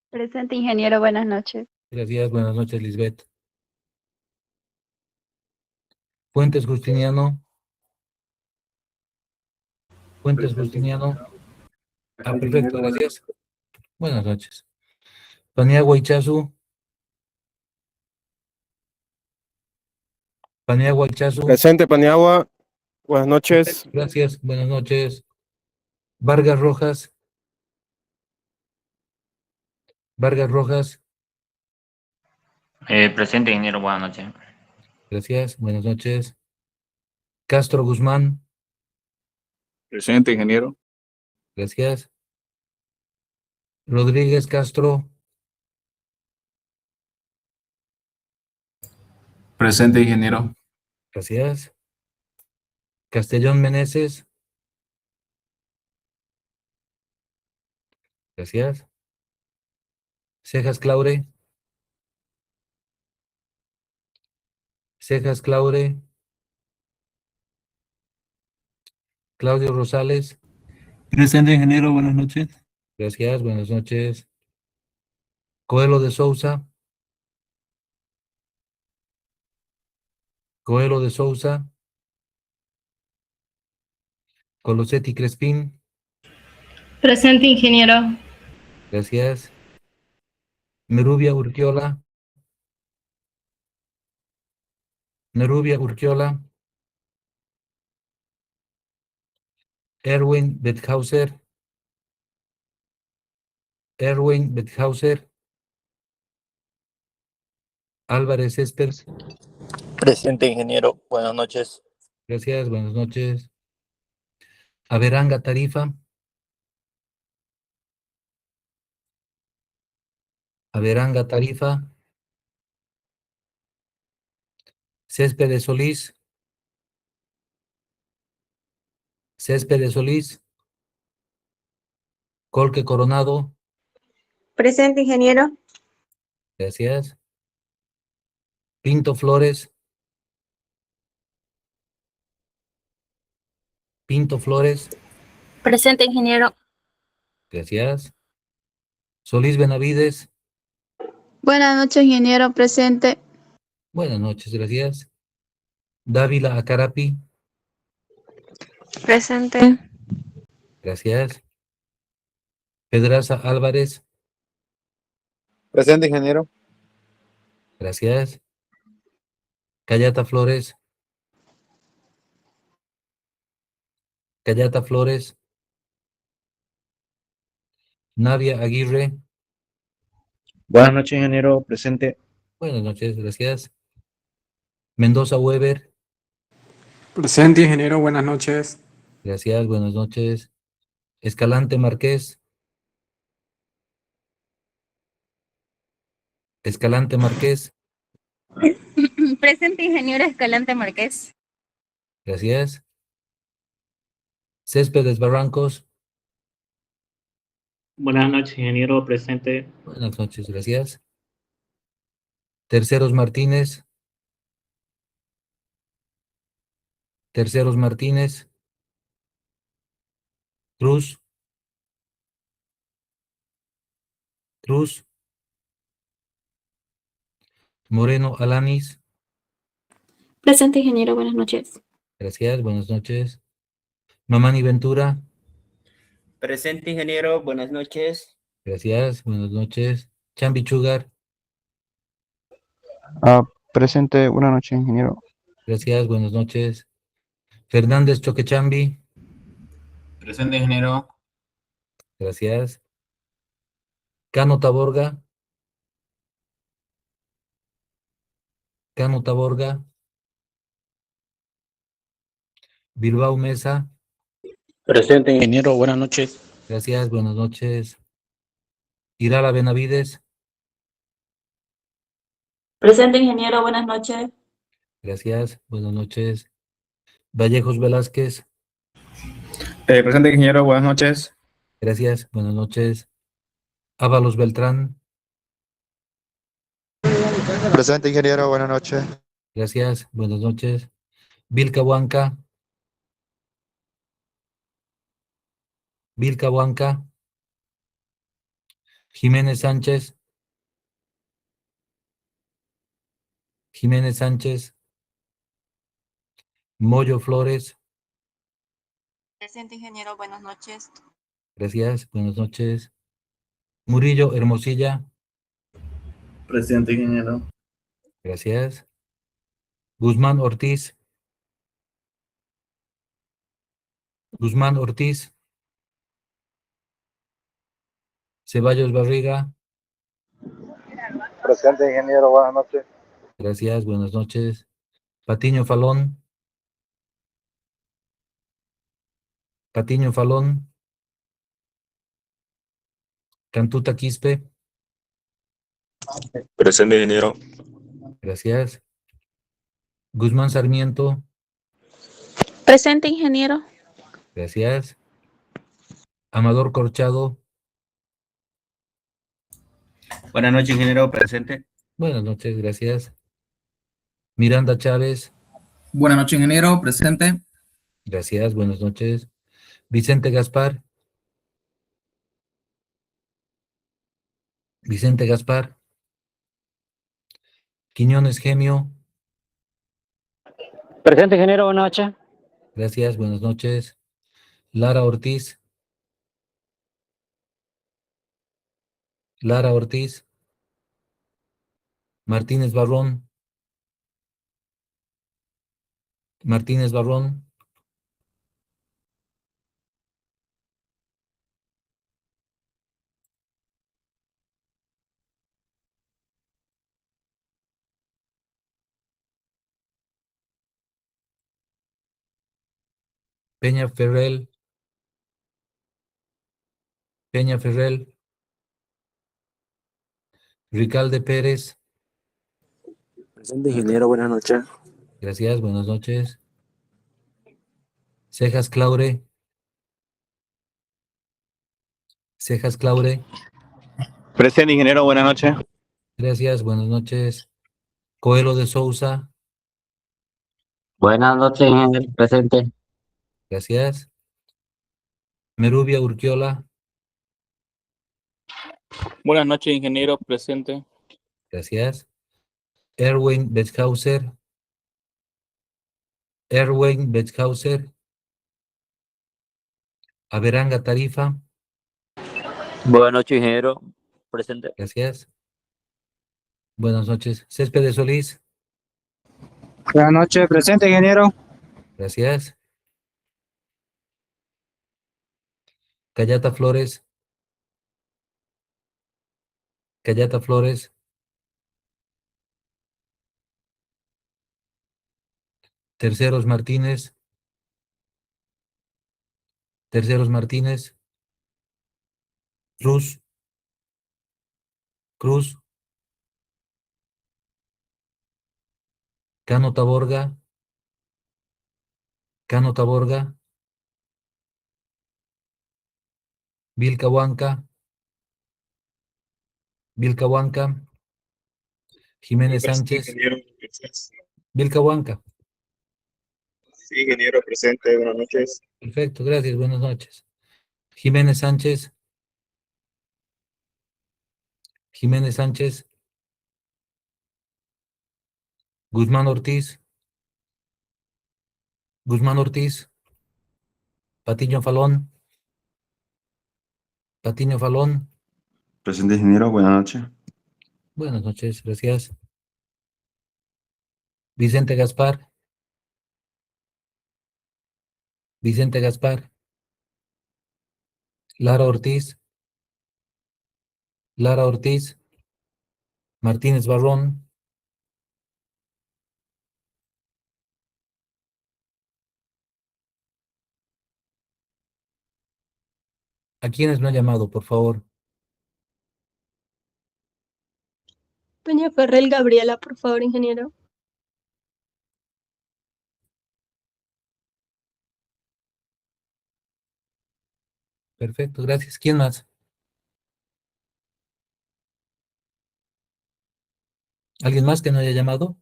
Presente, ingeniero, buenas noches. Gracias, buenas noches, Lisbeth. Fuentes Justiniano. Fuentes Justiniano. Perfecto, gracias. Buenas noches. Paniagua Ichazu. Paniagua Ichazu. Presente, Paniagua. Buenas noches. Gracias, buenas noches. Vargas Rojas. Vargas Rojas. Presente, ingeniero, buenas noches. Gracias, buenas noches. Castro Guzmán. Presente, ingeniero. Gracias. Rodríguez Castro. Presente, ingeniero. Gracias. Castellón Meneses. Gracias. Cejas Claure. Cejas Claure. Claudio Rosales. Presente, ingeniero, buenas noches. Gracias, buenas noches. Coelho de Souza. Coelho de Souza. Colosetti Crespín. Presente, ingeniero. Gracias. Nerubia Urquiola. Nerubia Urquiola. Erwin Bethauser. Erwin Bethauser. Álvarez Espers. Presente, ingeniero. Buenas noches. Gracias, buenas noches. Averanga Tarifa. Averanga Tarifa. Céspedes Solís. Céspedes Solís. Colque Coronado. Presente, ingeniero. Gracias. Pinto Flores. Pinto Flores. Presente, ingeniero. Gracias. Solís Benavides. Buenas noches, ingeniero, presente. Buenas noches, gracias. Dávila Acarapi. Presente. Gracias. Pedraza Álvarez. Presente, ingeniero. Gracias. Cayata Flores. Cayata Flores. Navia Aguirre. Buenas noches, ingeniero, presente. Buenas noches, gracias. Mendoza Weber. Presente, ingeniero, buenas noches. Gracias, buenas noches. Escalante Márquez. Escalante Márquez. Presente, ingeniero Escalante Márquez. Gracias. Céspedes Barrancos. Buenas noches, ingeniero, presente. Buenas noches, gracias. Terceros Martínez. Terceros Martínez. Cruz. Cruz. Moreno Alanis. Presente, ingeniero, buenas noches. Gracias, buenas noches. Mamani Ventura. Presente, ingeniero, buenas noches. Gracias, buenas noches. Chambi Chugar. Presente, buenas noches, ingeniero. Gracias, buenas noches. Fernández Choquechambi. Presente, ingeniero. Gracias. Cano Taborga. Cano Taborga. Bilbao Mesa. Presente, ingeniero, buenas noches. Gracias, buenas noches. Irala Benavides. Presente, ingeniero, buenas noches. Gracias, buenas noches. Vallejos Velázquez. Presente, ingeniero, buenas noches. Gracias, buenas noches. Ábalos Beltrán. Presente, ingeniero, buenas noches. Gracias, buenas noches. Vilca Huanca. Vilca Huanca. Jiménez Sánchez. Jiménez Sánchez. Moyo Flores. Presente, ingeniero. Buenas noches. Gracias. Buenas noches. Murillo Hermosilla. Presente, ingeniero. Gracias. Guzmán Ortiz. Guzmán Ortiz. Ceballos Barriga. Presente, ingeniero. Buenas noches. Gracias. Buenas noches. Patiño Falón. Patiño Falón. Cantuta Quispe. Presente, ingeniero. Gracias. Guzmán Sarmiento. Presente, ingeniero. Gracias. Amador Corchado. Buenas noches, ingeniero. Presente. Buenas noches, gracias. Miranda Chávez. Buenas noches, ingeniero. Presente. Gracias, buenas noches. Vicente Gaspar. Vicente Gaspar. Quiñones Gemio. Presente, ingeniero. Buenas noches. Gracias, buenas noches. Lara Ortiz. Lara Ortiz. Martínez Barrón. Martínez Barrón. Peña Ferrell. Peña Ferrell. Ricalde Pérez. Presente, ingeniero. Buenas noches. Gracias, buenas noches. Cejas Claure. Cejas Claure. Presente, ingeniero. Buenas noches. Gracias, buenas noches. Coelho de Souza. Buenas noches, ingeniero. Presente. Gracias. Merubia Urquiola. Buenas noches, ingeniero. Presente. Gracias. Erwin Betzhauser. Erwin Betzhauser. Averanga Tarifa. Buenas noches, ingeniero. Presente. Gracias. Buenas noches. Céspedes Solís. Buenas noches. Presente, ingeniero. Gracias. Cayata Flores. Cayata Flores. Terceros Martínez. Terceros Martínez. Cruz. Cruz. Cano Taborga. Cano Taborga. Vilcahuanca. Vilcahuanca. Jiménez Sánchez. Vilcahuanca. Sí, ingeniero. Presente. Buenas noches. Perfecto, gracias, buenas noches. Jiménez Sánchez. Jiménez Sánchez. Guzmán Ortiz. Guzmán Ortiz. Patiño Falón. Patiño Falón. Presente, ingeniero. Buenas noches. Buenas noches, gracias. Vicente Gaspar. Vicente Gaspar. Lara Ortiz. Lara Ortiz. Martínez Barrón. ¿A quiénes no han llamado, por favor? Peña Ferrell Gabriela, por favor, ingeniero. Perfecto, gracias. ¿Quién más? ¿Alguien más que no haya llamado?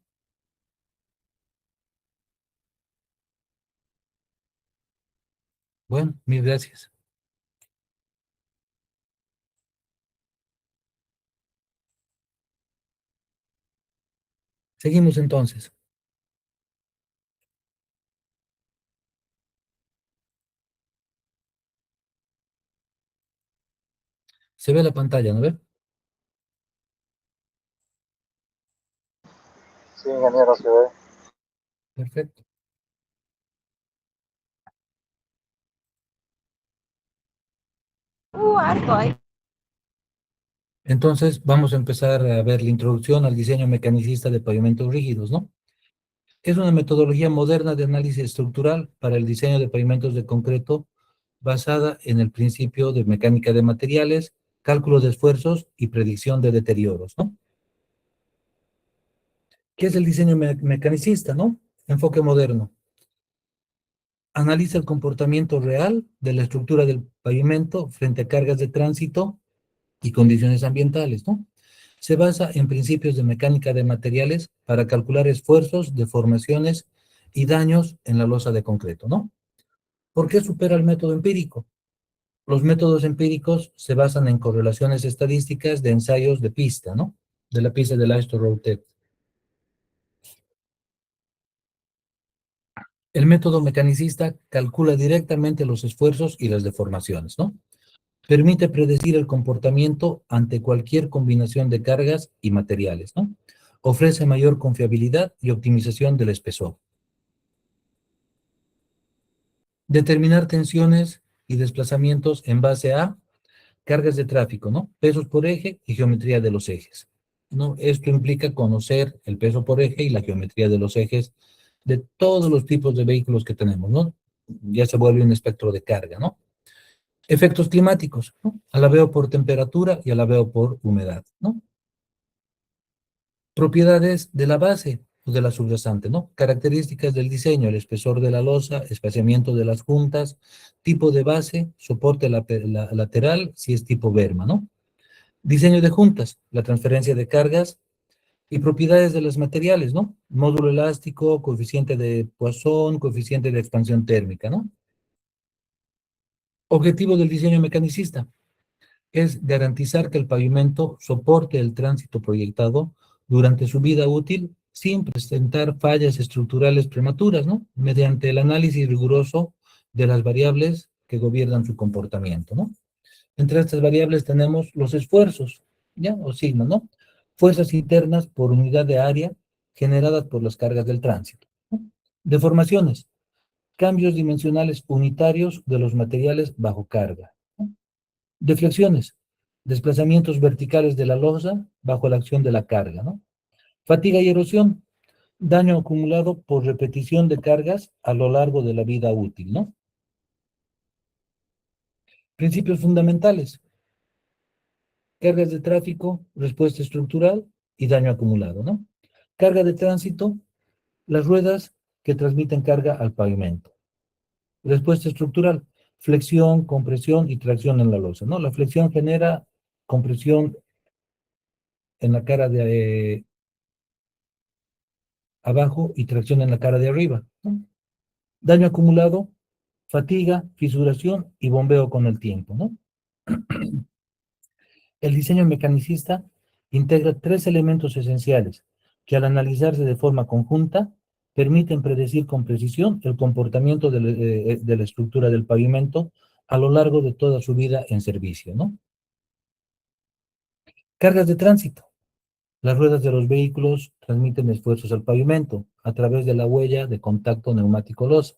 Bueno, mil gracias. Seguimos entonces. Se ve la pantalla, ¿no ve? Sí, ingeniero, se ve. Perfecto. Harto hay. Entonces vamos a empezar a ver la introducción al diseño mecanicista de pavimentos rígidos, ¿no? Es una metodología moderna de análisis estructural para el diseño de pavimentos de concreto basada en el principio de mecánica de materiales, cálculo de esfuerzos y predicción de deterioros, ¿no? ¿Qué es el diseño mecanicista, no? Enfoque moderno. Analiza el comportamiento real de la estructura del pavimento frente a cargas de tránsito y condiciones ambientales, ¿no? Se basa en principios de mecánica de materiales para calcular esfuerzos, deformaciones y daños en la losa de concreto, ¿no? ¿Por qué supera el método empírico? Los métodos empíricos se basan en correlaciones estadísticas de ensayos de pista, ¿no? De la pista del Astor Road Test. El método mecanicista calcula directamente los esfuerzos y las deformaciones, ¿no? Permite predecir el comportamiento ante cualquier combinación de cargas y materiales, ¿no? Ofrece mayor confiabilidad y optimización del espesor. Determinar tensiones y desplazamientos en base a cargas de tráfico, ¿no? Pesos por eje y geometría de los ejes, ¿no? Esto implica conocer el peso por eje y la geometría de los ejes de todos los tipos de vehículos que tenemos, ¿no? Ya se vuelve un espectro de carga, ¿no? Efectos climáticos, ¿no? Alabeo por temperatura y alabeo por humedad, ¿no? Propiedades de la base o de la subyacente, ¿no? Características del diseño, el espesor de la losa, espaciamiento de las juntas, tipo de base, soporte lateral, si es tipo berma, ¿no? Diseño de juntas, la transferencia de cargas y propiedades de los materiales, ¿no? Módulo elástico, coeficiente de Poisson, coeficiente de expansión térmica, ¿no? Objetivo del diseño mecanicista es garantizar que el pavimento soporte el tránsito proyectado durante su vida útil sin presentar fallas estructurales prematuras, ¿no? Mediante el análisis riguroso de las variables que gobiernan su comportamiento, ¿no? Entre estas variables tenemos los esfuerzos, ¿ya? O sigma, ¿no? Fuerzas internas por unidad de área generadas por las cargas del tránsito, ¿no? Deformaciones, cambios dimensionales unitarios de los materiales bajo carga, ¿no? Deflexiones, desplazamientos verticales de la losa bajo la acción de la carga, ¿no? Fatiga y erosión, daño acumulado por repetición de cargas a lo largo de la vida útil, ¿no? Principios fundamentales. Cargas de tráfico, respuesta estructural y daño acumulado, ¿no? Carga de tránsito, las ruedas que transmiten carga al pavimento. Respuesta estructural, flexión, compresión y tracción en la losa, ¿no? La flexión genera compresión en la cara de abajo y tracción en la cara de arriba, ¿no? Daño acumulado, fatiga, fisuración y bombeo con el tiempo, ¿no? El diseño mecanicista integra tres elementos esenciales que al analizarse de forma conjunta permiten predecir con precisión el comportamiento de la estructura del pavimento a lo largo de toda su vida en servicio, ¿no? Cargas de tránsito. Las ruedas de los vehículos transmiten esfuerzos al pavimento a través de la huella de contacto neumático-losa.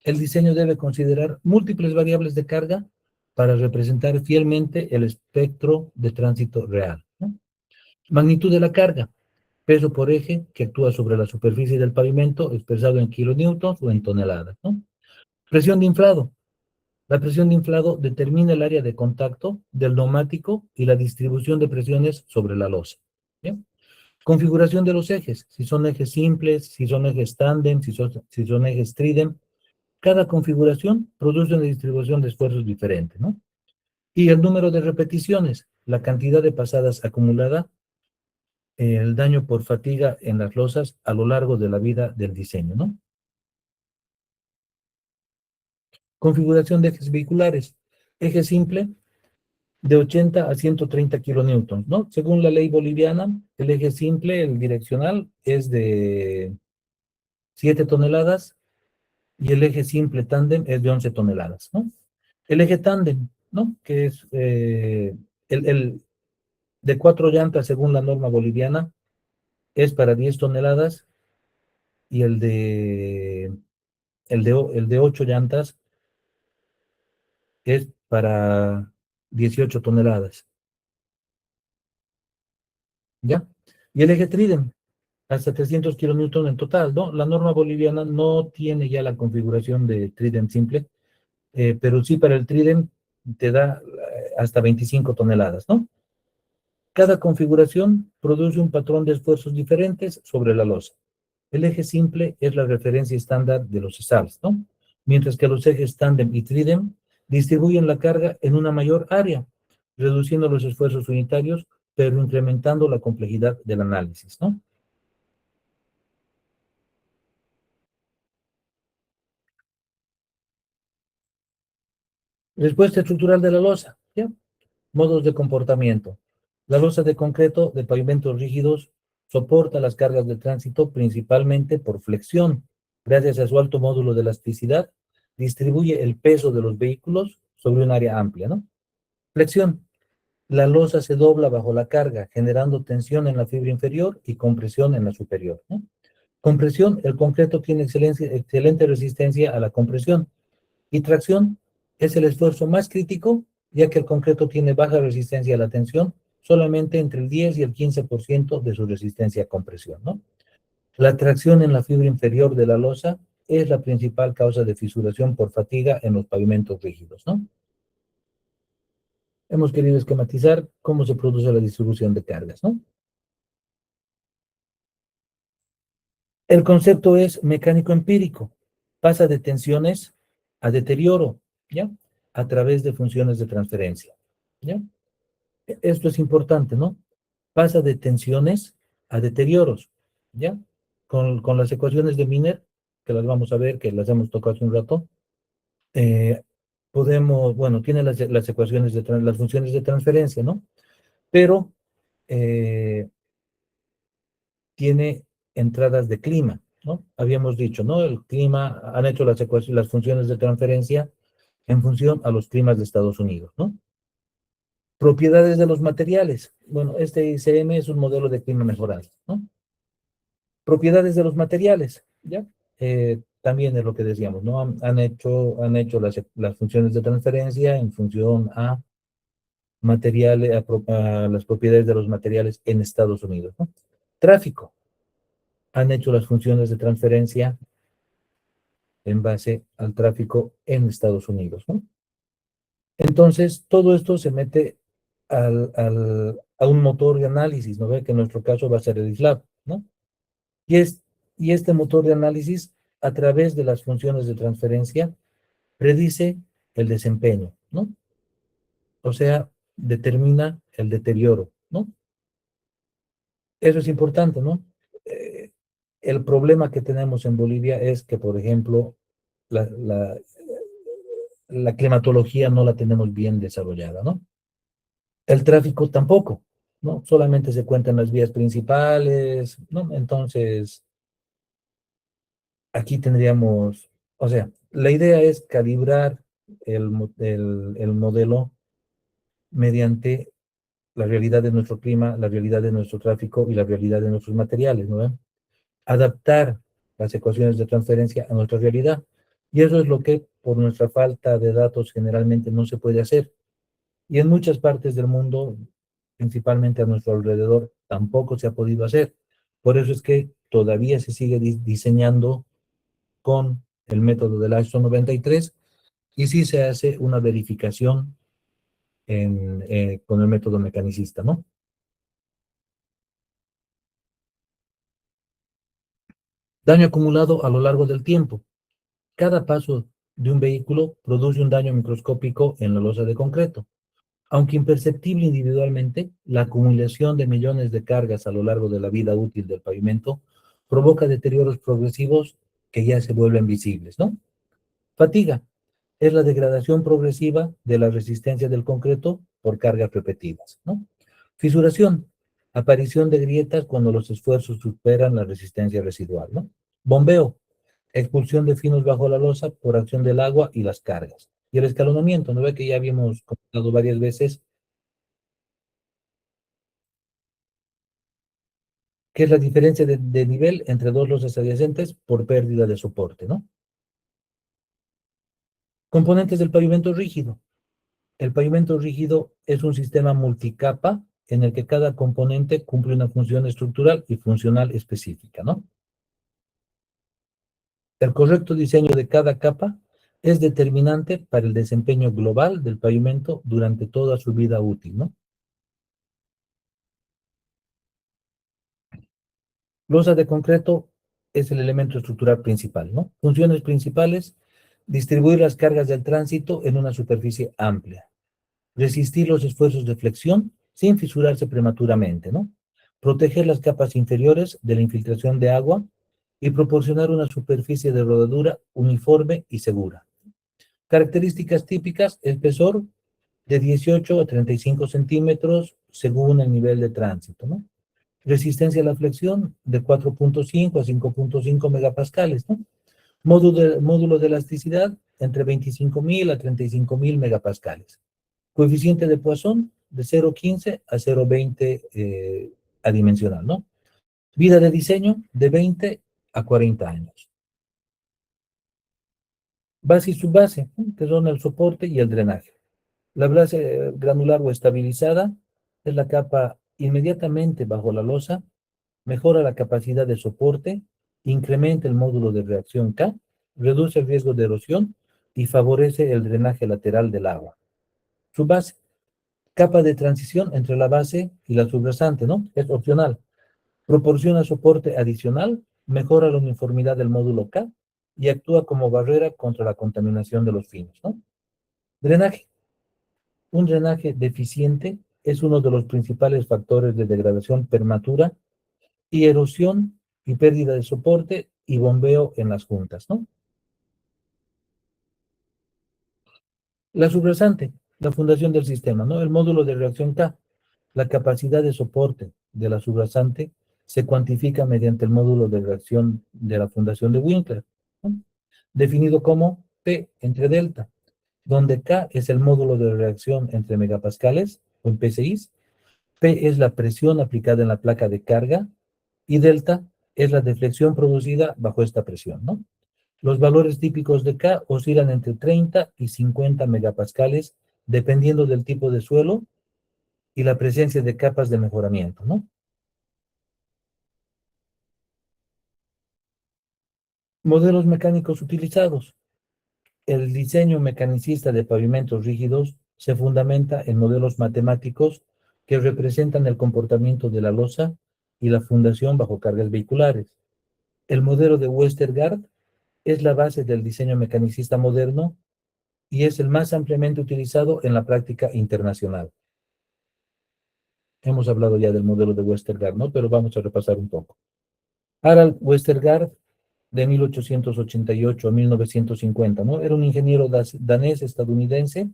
El diseño debe considerar múltiples variables de carga para representar fielmente el espectro de tránsito real, ¿no? Magnitud de la carga, peso por eje que actúa sobre la superficie del pavimento expresado en kilonewtons o en toneladas, ¿no? Presión de inflado. La presión de inflado determina el área de contacto del neumático y la distribución de presiones sobre la losa. ¿Bien? Configuración de los ejes, si son ejes simples, si son ejes tándem, si son ejes tridem. Cada configuración produce una distribución de esfuerzos diferente, ¿no? Y el número de repeticiones, la cantidad de pasadas acumulada, el daño por fatiga en las losas a lo largo de la vida del diseño, ¿no? Configuración de ejes vehiculares. Eje simple, de 80 a 130 kilonewtons, ¿no? Según la ley boliviana, el eje simple, el direccional, es de 7 toneladas y el eje simple tándem es de 11 toneladas, ¿no? El eje tándem, ¿no? Que es el de 4 llantas según la norma boliviana, es para 10 toneladas y el de 8 llantas es para 18 toneladas, ¿ya? Y el eje tridem, hasta 300 kilonewton en total, ¿no? La norma boliviana no tiene ya la configuración de tridem simple, pero sí para el tridem te da hasta 25 toneladas, ¿no? Cada configuración produce un patrón de esfuerzos diferentes sobre la losa. El eje simple es la referencia estándar de los SALs, ¿no? Mientras que los ejes tándem y tridem distribuyen la carga en una mayor área, reduciendo los esfuerzos unitarios, pero incrementando la complejidad del análisis, ¿no? Respuesta estructural de la losa, ¿ya? Modos de comportamiento. La losa de concreto de pavimentos rígidos soporta las cargas de tránsito principalmente por flexión. Gracias a su alto módulo de elasticidad, distribuye el peso de los vehículos sobre un área amplia, ¿no? Flexión. La losa se dobla bajo la carga, generando tensión en la fibra inferior y compresión en la superior, ¿no? Compresión. El concreto tiene excelente resistencia a la compresión. Y tracción es el esfuerzo más crítico, ya que el concreto tiene baja resistencia a la tensión, solamente entre el 10 y el 15% de su resistencia a compresión, ¿no? La tracción en la fibra inferior de la losa es la principal causa de fisuración por fatiga en los pavimentos rígidos, ¿no? Hemos querido esquematizar cómo se produce la distribución de cargas, ¿no? El concepto es mecánico empírico. Pasa de tensiones a deterioro, ¿ya? A través de funciones de transferencia, ¿ya? Esto es importante, ¿no? Pasa de tensiones a deterioros, ¿ya? Con las ecuaciones de Miner, que las vamos a ver, que las hemos tocado hace un rato, podemos, bueno, tiene las ecuaciones las funciones de transferencia, ¿no? Pero tiene entradas de clima, ¿no? Habíamos dicho, ¿no? El clima, han hecho las funciones de transferencia en función a los climas de Estados Unidos, ¿no? Propiedades de los materiales. Bueno, este ICM es un modelo de clima mejorado, ¿no? Propiedades de los materiales, ¿ya? También es lo que decíamos, ¿no? Han hecho las funciones de transferencia en función a materiales, a las propiedades de los materiales en Estados Unidos, ¿no? Tráfico. Han hecho las funciones de transferencia en base al tráfico en Estados Unidos, ¿no? Entonces, todo esto se mete a un motor de análisis, ¿no ve? Que en nuestro caso va a ser el ISLAB, ¿no? Y este motor de análisis, a través de las funciones de transferencia, predice el desempeño, ¿no? O sea, determina el deterioro, ¿no? Eso es importante, ¿no? El problema que tenemos en Bolivia es que, por ejemplo, la climatología no la tenemos bien desarrollada, ¿no? El tráfico tampoco, ¿no? Solamente se cuentan las vías principales, ¿no? Entonces, aquí tendríamos, o sea, la idea es calibrar el modelo mediante la realidad de nuestro clima, la realidad de nuestro tráfico y la realidad de nuestros materiales, ¿no? Adaptar las ecuaciones de transferencia a nuestra realidad. Y eso es lo que, por nuestra falta de datos, generalmente no se puede hacer. Y en muchas partes del mundo, principalmente a nuestro alrededor, tampoco se ha podido hacer. Por eso es que todavía se sigue diseñando con el método del ISO 93 y sí se hace una verificación con el método mecanicista, ¿no? Daño acumulado a lo largo del tiempo. Cada paso de un vehículo produce un daño microscópico en la losa de concreto. Aunque imperceptible individualmente, la acumulación de millones de cargas a lo largo de la vida útil del pavimento provoca deterioros progresivos que ya se vuelven visibles, ¿no? Fatiga. es la degradación progresiva de la resistencia del concreto por cargas repetidas, ¿no? Fisuración, aparición de grietas cuando los esfuerzos superan la resistencia residual, ¿no? Bombeo, expulsión de finos bajo la losa por acción del agua y las cargas. Y el escalonamiento, ¿no ve que ya habíamos comentado varias veces que es la diferencia de nivel entre dos losas adyacentes por pérdida de soporte, ¿no? Componentes del pavimento rígido. El pavimento rígido es un sistema multicapa en el que cada componente cumple una función estructural y funcional específica, ¿no? El correcto diseño de cada capa es determinante para el desempeño global del pavimento durante toda su vida útil, ¿no? Losa de concreto es el elemento estructural principal, ¿no? Funciones principales: distribuir las cargas del tránsito en una superficie amplia, resistir los esfuerzos de flexión sin fisurarse prematuramente, ¿no? Proteger las capas inferiores de la infiltración de agua y proporcionar una superficie de rodadura uniforme y segura. Características típicas: espesor de 18 a 35 centímetros según el nivel de tránsito, ¿no? Resistencia a la flexión de 4.5 a 5.5 megapascales, ¿no? Módulo de elasticidad entre 25.000 a 35.000 megapascales. Coeficiente de Poisson de 0.15 a 0.20 adimensional, ¿no? Vida de diseño de 20 a 40 años. Base y subbase, ¿no?, que son el soporte y el drenaje. La base granular o estabilizada es la capa inmediatamente bajo la losa, mejora la capacidad de soporte, incrementa el módulo de reacción K, reduce el riesgo de erosión y favorece el drenaje lateral del agua. Subbase, capa de transición entre la base y la subrasante, ¿no? Es opcional. Proporciona soporte adicional, mejora la uniformidad del módulo K y actúa como barrera contra la contaminación de los finos, ¿no? Drenaje. Un drenaje deficiente es uno de los principales factores de degradación prematura y erosión y pérdida de soporte y bombeo en las juntas, ¿no? La subrasante, la fundación del sistema, ¿no? El módulo de reacción K. La capacidad de soporte de la subrasante se cuantifica mediante el módulo de reacción de la fundación de Winkler, ¿no?, definido como P entre delta, donde K es el módulo de reacción entre megapascales, o en PSI, P es la presión aplicada en la placa de carga, y delta es la deflexión producida bajo esta presión, ¿no? Los valores típicos de K oscilan entre 30 y 50 megapascales, dependiendo del tipo de suelo y la presencia de capas de mejoramiento, ¿no? Modelos mecánicos utilizados. El diseño mecanicista de pavimentos rígidos se fundamenta en modelos matemáticos que representan el comportamiento de la losa y la fundación bajo cargas vehiculares. El modelo de Westergaard es la base del diseño mecanicista moderno y es el más ampliamente utilizado en la práctica internacional. Hemos hablado ya del modelo de Westergaard, ¿no? Pero vamos a repasar un poco. Harald Westergaard, de 1888 a 1950, ¿no? Era un ingeniero danés-estadounidense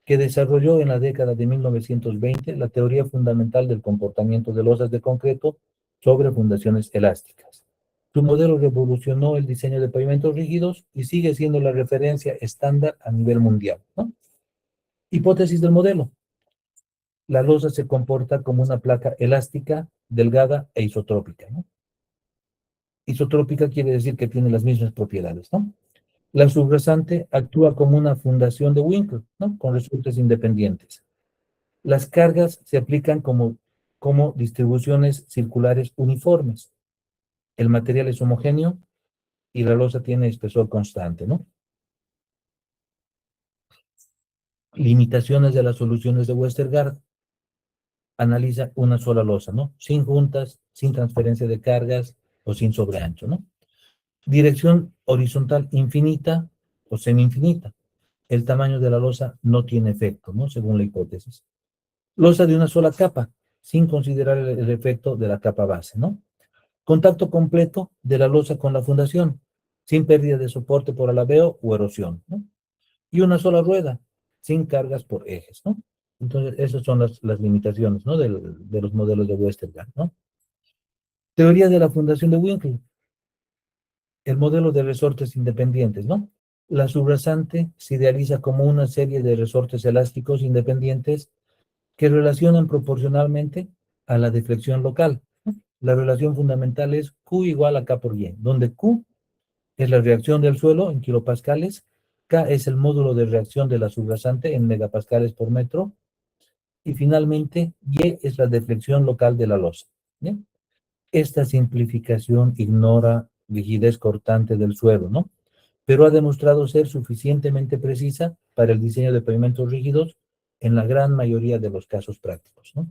que desarrolló en la década de 1920 la teoría fundamental del comportamiento de losas de concreto sobre fundaciones elásticas. Su modelo revolucionó el diseño de pavimentos rígidos y sigue siendo la referencia estándar a nivel mundial, ¿no? Hipótesis del modelo. La losa se comporta como una placa elástica, delgada e isotrópica, ¿no? Isotrópica quiere decir que tiene las mismas propiedades, ¿no? La subrasante actúa como una fundación de Winkler, ¿no?, con resortes independientes. Las cargas se aplican como distribuciones circulares uniformes. El material es homogéneo y la losa tiene espesor constante, ¿no? Limitaciones de las soluciones de Westergaard. Analiza una sola losa, ¿no? Sin juntas, sin transferencia de cargas o sin sobreancho, ¿no? Dirección horizontal infinita o semi-infinita. El tamaño de la losa no tiene efecto, ¿no?, según la hipótesis. Losa de una sola capa, sin considerar el efecto de la capa base, ¿no? Contacto completo de la losa con la fundación, sin pérdida de soporte por alabeo o erosión, ¿no? y una sola rueda, sin cargas por ejes, ¿no? Entonces, esas son las limitaciones, ¿no? De los modelos de Westergaard, ¿no? Teoría de la fundación de Winkel. El modelo de resortes independientes, ¿no? La subrasante se idealiza como una serie de resortes elásticos independientes que relacionan proporcionalmente a la deflexión local. La relación fundamental es Q igual a K por Y, donde Q es la reacción del suelo en kilopascales, K es el módulo de reacción de la subrasante en megapascales por metro, y finalmente Y es la deflexión local de la losa. ¿Bien? Esta simplificación ignora rigidez cortante del suelo, ¿no? Pero ha demostrado ser suficientemente precisa para el diseño de pavimentos rígidos en la gran mayoría de los casos prácticos, ¿no?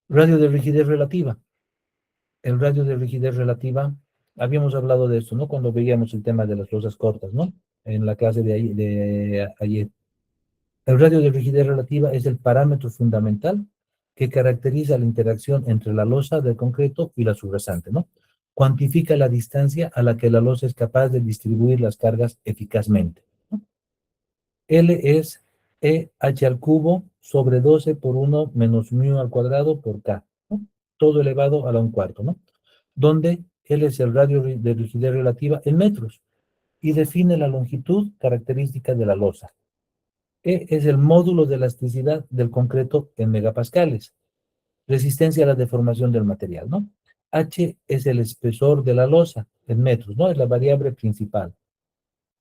Radio de rigidez relativa. El radio de rigidez relativa, habíamos hablado de esto, ¿no? Cuando veíamos el tema de las losas cortas, ¿no? En la clase de ayer. El radio de rigidez relativa es el parámetro fundamental que caracteriza la interacción entre la losa del concreto y la subrasante, ¿no? Cuantifica la distancia a la que la losa es capaz de distribuir las cargas eficazmente, ¿no? L es EH al cubo sobre 12 por 1 menos mu al cuadrado por K, ¿no? Todo elevado a la 1/4, ¿no? Donde L es el radio de rigidez relativa en metros y define la longitud característica de la losa. E es el módulo de elasticidad del concreto en megapascales. Resistencia a la deformación del material, ¿no? H es el espesor de la losa en metros, ¿no? Es la variable principal.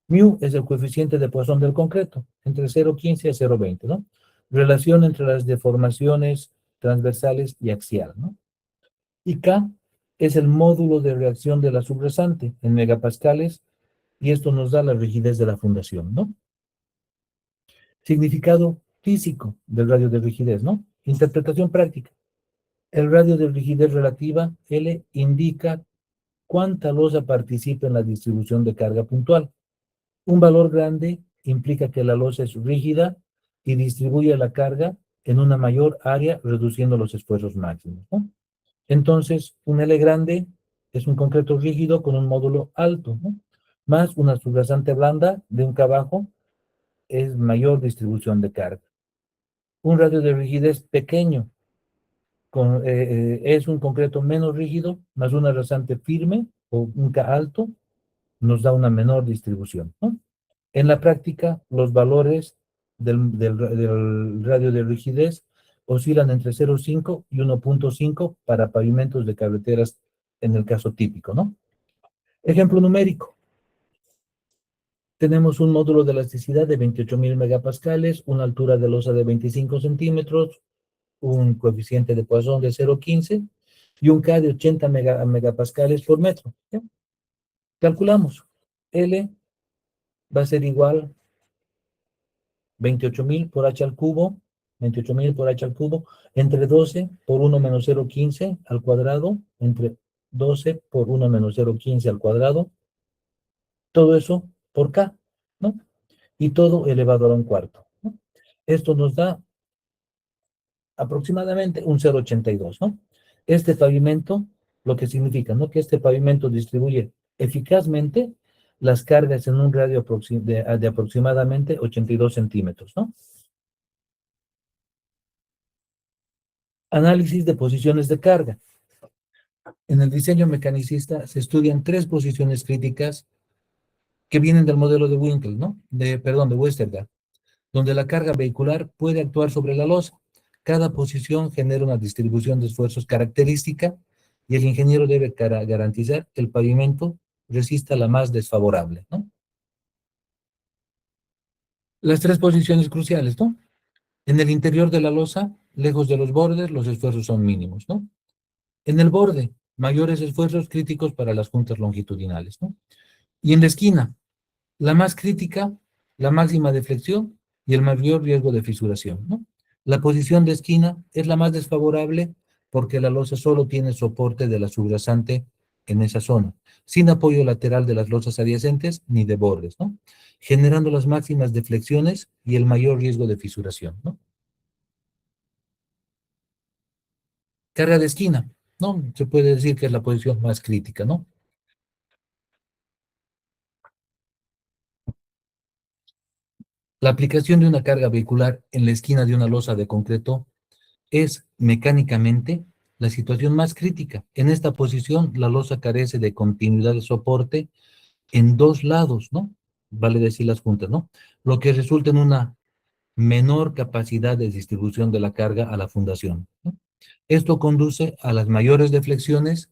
Mu es el coeficiente de Poisson del concreto, entre 0,15 a 0,20, ¿no? Relación entre las deformaciones transversales y axial, ¿no? Y K es el módulo de reacción de la subrasante en megapascales, y esto nos da la rigidez de la fundación, ¿no? Significado físico del radio de rigidez, ¿no? Interpretación práctica. El radio de rigidez relativa, L, indica cuánta losa participa en la distribución de carga puntual. Un valor grande implica que la losa es rígida y distribuye la carga en una mayor área, reduciendo los esfuerzos máximos, ¿no? Entonces, un L grande es un concreto rígido con un módulo alto, ¿no? Más una subrasante blanda de un K bajo es mayor distribución de carga. Un radio de rigidez pequeño es un concreto menos rígido, más una rasante firme o un K alto nos da una menor distribución, ¿no? En la práctica, los valores del radio de rigidez oscilan entre 0,5 y 1,5 para pavimentos de carreteras en el caso típico, ¿no? Ejemplo numérico. Tenemos un módulo de elasticidad de 28.000 megapascales, una altura de losa de 25 centímetros, un coeficiente de Poisson de 0,15 y un K de 80 megapascales por metro, ¿sí? Calculamos. L va a ser igual 28.000 por h al cubo, 28.000 por h al cubo, entre 12 por 1 menos 0,15 al cuadrado, entre 12 por 1 menos 0,15 al cuadrado, todo eso por K, ¿no? Y todo elevado a la 1/4, ¿no? Esto nos da aproximadamente un 0,82, ¿no? Este pavimento, lo que significa, ¿no? Que este pavimento distribuye eficazmente las cargas en un radio de aproximadamente 82 centímetros, ¿no? Análisis de posiciones de carga. En el diseño mecanicista se estudian 3 posiciones críticas que vienen del modelo de Winkel, ¿no? De Westergaard, donde la carga vehicular puede actuar sobre la losa. Cada posición genera una distribución de esfuerzos característica y el ingeniero debe garantizar que el pavimento resista la más desfavorable, ¿no? Las 3 posiciones cruciales, ¿no? En el interior de la losa, lejos de los bordes, los esfuerzos son mínimos, ¿no? En el borde, mayores esfuerzos críticos para las juntas longitudinales, ¿no? Y en la esquina, la más crítica, la máxima deflexión y el mayor riesgo de fisuración, ¿no? La posición de esquina es la más desfavorable porque la losa solo tiene soporte de la subrasante en esa zona, sin apoyo lateral de las losas adyacentes ni de bordes, ¿no? Generando las máximas deflexiones y el mayor riesgo de fisuración, ¿no? Carga de esquina, ¿no? Se puede decir que es la posición más crítica, ¿no? La aplicación de una carga vehicular en la esquina de una losa de concreto es mecánicamente la situación más crítica. En esta posición, la losa carece de continuidad de soporte en dos lados, ¿no? Vale decir las juntas, ¿no? Lo que resulta en una menor capacidad de distribución de la carga a la fundación, ¿no? Esto conduce a las mayores deflexiones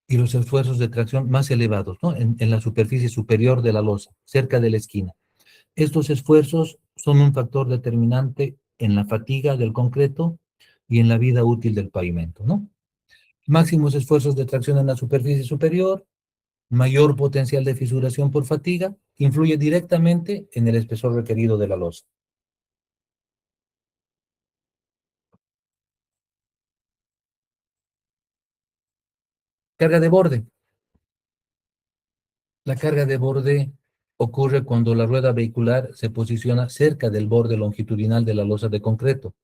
y los esfuerzos de tracción más elevados, ¿no? En la superficie superior de la losa, cerca de la esquina. Estos esfuerzos son un factor determinante en la fatiga del concreto y en la vida útil del pavimento, ¿no? Máximos esfuerzos de tracción en la superficie superior, mayor potencial de fisuración por fatiga, influye directamente en el espesor requerido de la losa. Carga de borde. La carga de borde ocurre cuando la rueda vehicular se posiciona cerca del borde longitudinal de la losa de concreto.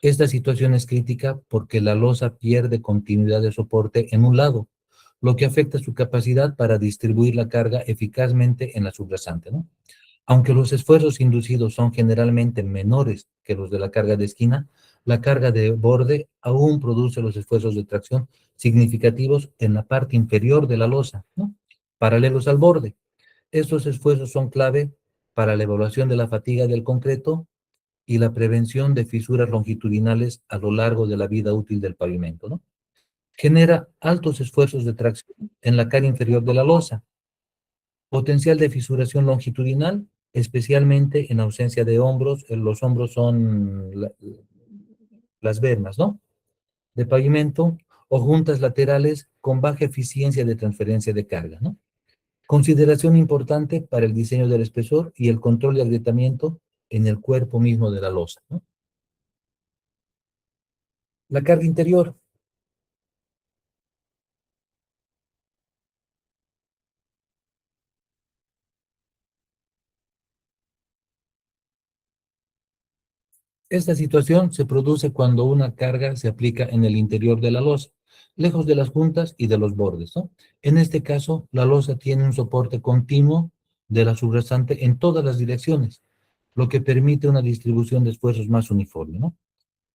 Esta situación es crítica porque la losa pierde continuidad de soporte en un lado, lo que afecta su capacidad para distribuir la carga eficazmente en la subrasante, ¿no? Aunque los esfuerzos inducidos son generalmente menores que los de la carga de esquina, la carga de borde aún produce los esfuerzos de tracción significativos en la parte inferior de la losa, ¿no? Paralelos al borde. Estos esfuerzos son clave para la evaluación de la fatiga del concreto y la prevención de fisuras longitudinales a lo largo de la vida útil del pavimento, ¿no? Genera altos esfuerzos de tracción en la cara inferior de la losa. Potencial de fisuración longitudinal, especialmente en ausencia de hombros. Los hombros son las bermas, ¿no? De pavimento o juntas laterales con baja eficiencia de transferencia de carga, ¿no? Consideración importante para el diseño del espesor y el control de agrietamiento en el cuerpo mismo de la losa, ¿no? La carga interior. Esta situación se produce cuando una carga se aplica en el interior de la losa, lejos de las juntas y de los bordes, ¿no? En este caso, la losa tiene un soporte continuo de la subrasante en todas las direcciones, lo que permite una distribución de esfuerzos más uniforme, ¿no?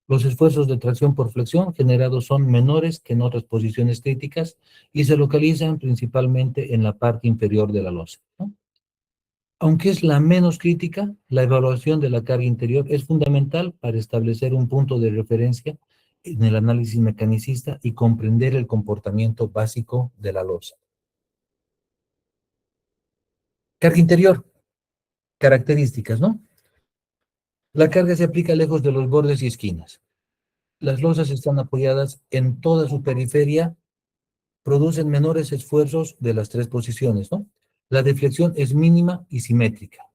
Los esfuerzos de tracción por flexión generados son menores que en otras posiciones críticas y se localizan principalmente en la parte inferior de la losa, ¿no? Aunque es la menos crítica, la evaluación de la carga interior es fundamental para establecer un punto de referencia en el análisis mecanicista y comprender el comportamiento básico de la losa. Carga interior. Características, ¿no? La carga se aplica lejos de los bordes y esquinas. Las losas están apoyadas en toda su periferia, producen menores esfuerzos de las tres posiciones, ¿no? La deflexión es mínima y simétrica.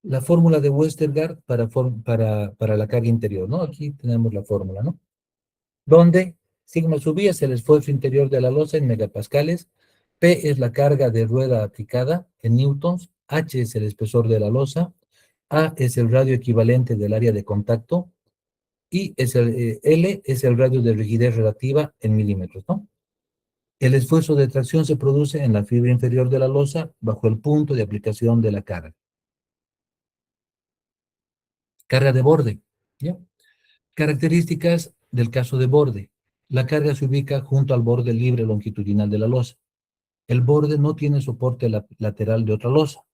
La fórmula de Westergaard para la carga interior, ¿no? Aquí tenemos la fórmula, ¿no? Donde sigma sub I es el esfuerzo interior de la losa en megapascales, P es la carga de rueda aplicada en newtons, H es el espesor de la losa, A es el radio equivalente del área de contacto, y L es el radio de rigidez relativa en milímetros, ¿no? El esfuerzo de tracción se produce en la fibra inferior de la losa bajo el punto de aplicación de la carga. Carga de borde, ¿ya? Características del caso de borde. La carga se ubica junto al borde libre longitudinal de la losa. El borde no tiene soporte lateral de otra losa.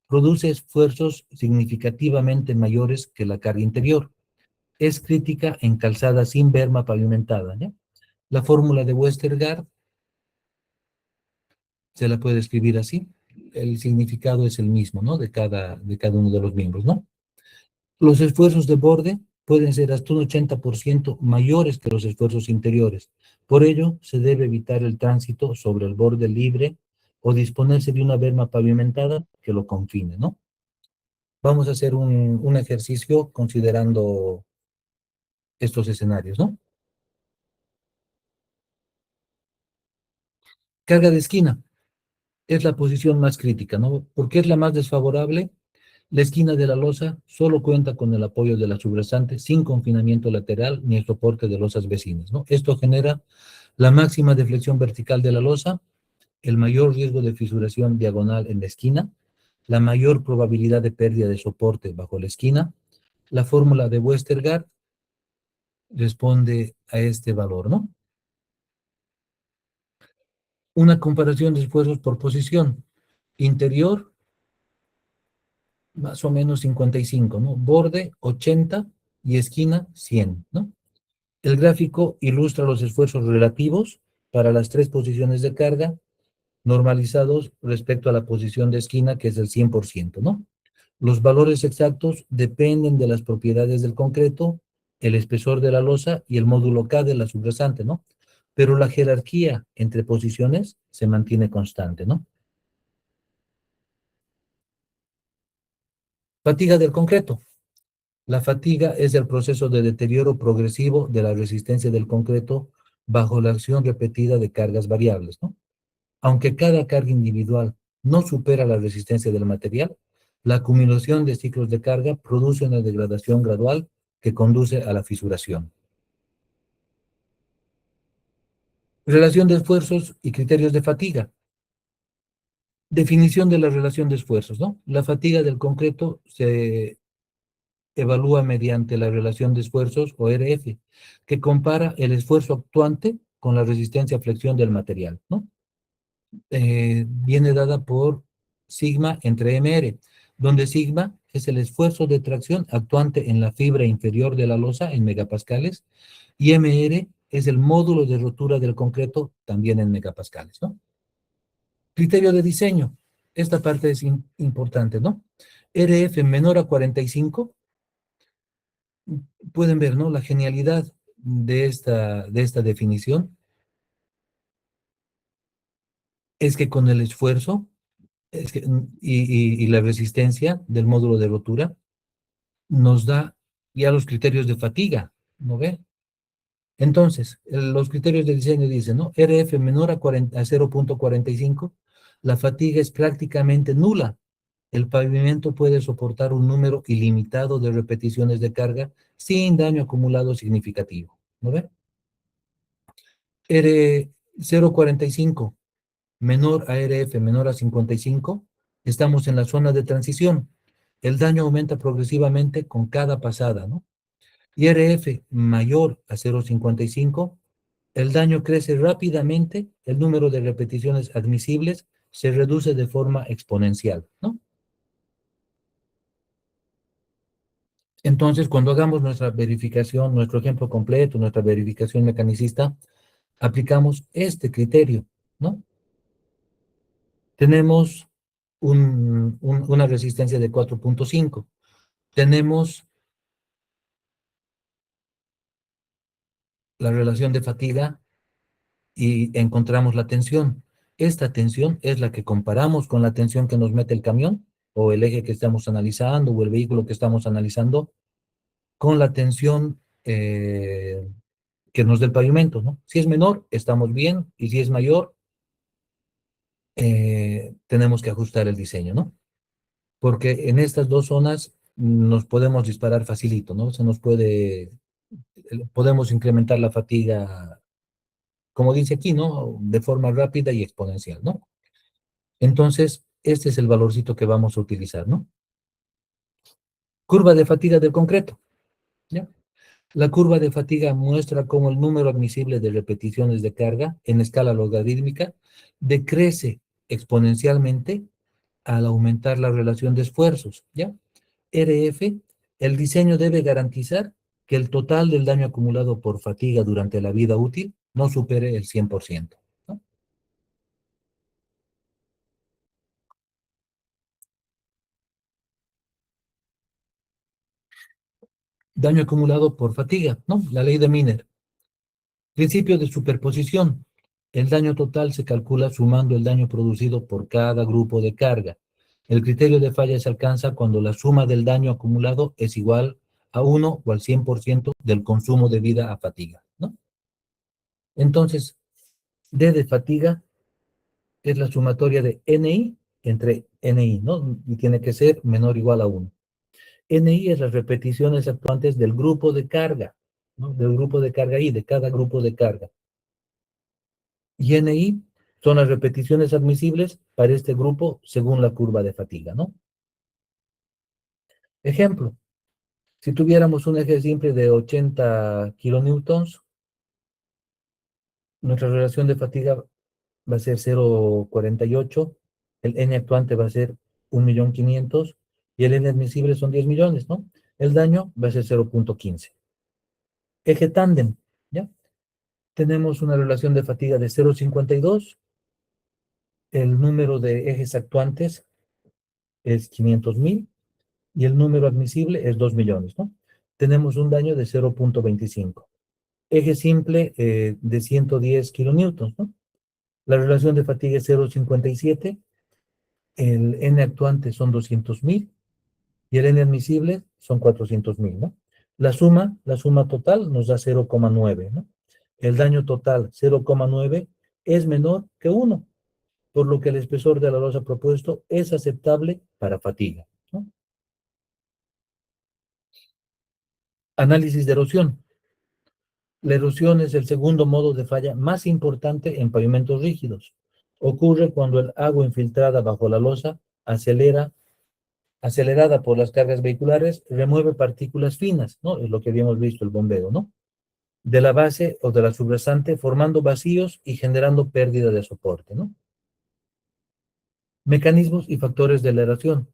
Produce esfuerzos significativamente mayores que la carga interior. Es crítica en calzada sin berma pavimentada, ¿ya? La fórmula de Westergaard se la puede escribir así. El significado es el mismo, ¿no? De cada uno de los miembros, ¿no? Los esfuerzos de borde pueden ser hasta un 80% mayores que los esfuerzos interiores. Por ello, se debe evitar el tránsito sobre el borde libre o disponerse de una berma pavimentada que lo confine, ¿no? Vamos a hacer un ejercicio considerando estos escenarios, ¿no? Carga de esquina es la posición más crítica, ¿no? ¿Por qué es la más desfavorable? La esquina de la losa solo cuenta con el apoyo de la subrasante sin confinamiento lateral ni el soporte de losas vecinas, ¿no? Esto genera la máxima deflexión vertical de la losa, el mayor riesgo de fisuración diagonal en la esquina, la mayor probabilidad de pérdida de soporte bajo la esquina, la fórmula de Westergaard responde a este valor, ¿no? Una comparación de esfuerzos por posición. Interior, más o menos 55, ¿no? Borde, 80 y esquina, 100, ¿no? El gráfico ilustra los esfuerzos relativos para las tres posiciones de carga, normalizados respecto a la posición de esquina, que es el 100%, ¿no? Los valores exactos dependen de las propiedades del concreto, el espesor de la losa y el módulo K de la subrasante, ¿no? Pero la jerarquía entre posiciones se mantiene constante, ¿no? Fatiga del concreto. La fatiga es el proceso de deterioro progresivo de la resistencia del concreto bajo la acción repetida de cargas variables, ¿no? Aunque cada carga individual no supera la resistencia del material, la acumulación de ciclos de carga produce una degradación gradual que conduce a la fisuración. Relación de esfuerzos y criterios de fatiga. Definición de la relación de esfuerzos, ¿no? La fatiga del concreto se evalúa mediante la relación de esfuerzos, o RF, que compara el esfuerzo actuante con la resistencia a flexión del material, ¿no? Viene dada por sigma entre MR, donde sigma es el esfuerzo de tracción actuante en la fibra inferior de la losa en megapascales, y MR es el módulo de rotura del concreto también en megapascales, ¿no? Criterio de diseño. Esta parte es importante, ¿no? RF menor a 45. Pueden ver, ¿no? La genialidad de esta definición es que con el esfuerzo y la resistencia del módulo de rotura nos da ya los criterios de fatiga, ¿no ve? Entonces, los criterios de diseño dicen, ¿no? RF menor a 0.45, la fatiga es prácticamente nula. El pavimento puede soportar un número ilimitado de repeticiones de carga sin daño acumulado significativo, ¿no ve? R 0.45 menor a RF menor a 55, estamos en la zona de transición. El daño aumenta progresivamente con cada pasada, ¿no? Y RF mayor a 0.55, el daño crece rápidamente, el número de repeticiones admisibles se reduce de forma exponencial, ¿no? Entonces, cuando hagamos nuestra verificación, nuestro ejemplo completo, nuestra verificación mecanicista, aplicamos este criterio, ¿no? Tenemos una resistencia de 4.5. Tenemos la relación de fatiga y encontramos la tensión. Esta tensión es la que comparamos con la tensión que nos mete el camión, o el eje que estamos analizando, o el vehículo que estamos analizando, con la tensión que nos dé el pavimento, ¿no? Si es menor, estamos bien, y si es mayor, tenemos que ajustar el diseño, ¿no? Porque en estas dos zonas nos podemos disparar facilito, ¿no? Podemos incrementar la fatiga, como dice aquí, ¿no? De forma rápida y exponencial, ¿no? Entonces, este es el valorcito que vamos a utilizar, ¿no? Curva de fatiga del concreto, ¿ya? La curva de fatiga muestra cómo el número admisible de repeticiones de carga en escala logarítmica decrece exponencialmente al aumentar la relación de esfuerzos, ¿ya? RF, el diseño debe garantizar que el total del daño acumulado por fatiga durante la vida útil no supere el 100%, ¿no? Daño acumulado por fatiga, ¿no? La ley de Miner. Principio de superposición. El daño total se calcula sumando el daño producido por cada grupo de carga. El criterio de falla se alcanza cuando la suma del daño acumulado es igual a 1 o al 100% del consumo de vida a fatiga, ¿no? Entonces, D de fatiga es la sumatoria de NI entre NI, ¿no? Y tiene que ser menor o igual a 1. NI es las repeticiones actuantes del grupo de carga, ¿no? Del grupo de carga I, de cada grupo de carga. Y NI Son las repeticiones admisibles para este grupo según la curva de fatiga, ¿no? Ejemplo, si tuviéramos un eje simple de 80 kilonewtons, nuestra relación de fatiga va a ser 0,48, el N actuante va a ser 1.500.000 y el N admisible son 10 millones, ¿no? El daño va a ser 0,15. Eje tándem, ¿ya? Tenemos una relación de fatiga de 0,52, el número de ejes actuantes es 500.000 y el número admisible es 2 millones, ¿no? Tenemos un daño de 0,25. Eje simple de 110 kilonewtons, ¿no? La relación de fatiga es 0,57, el N actuante son 200.000 y el N admisible son 400.000, ¿no? La suma total nos da 0,9, ¿no? El daño total, 0,9, es menor que 1, por lo que el espesor de la losa propuesto es aceptable para fatiga, ¿no? Análisis de erosión. La erosión es el segundo modo de falla más importante en pavimentos rígidos. Ocurre cuando el agua infiltrada bajo la losa acelerada por las cargas vehiculares, remueve partículas finas, ¿no? Es lo que habíamos visto, el bombeo, ¿no? De la base o de la subrasante, formando vacíos y generando pérdida de soporte, ¿no? Mecanismos y factores de la erosión.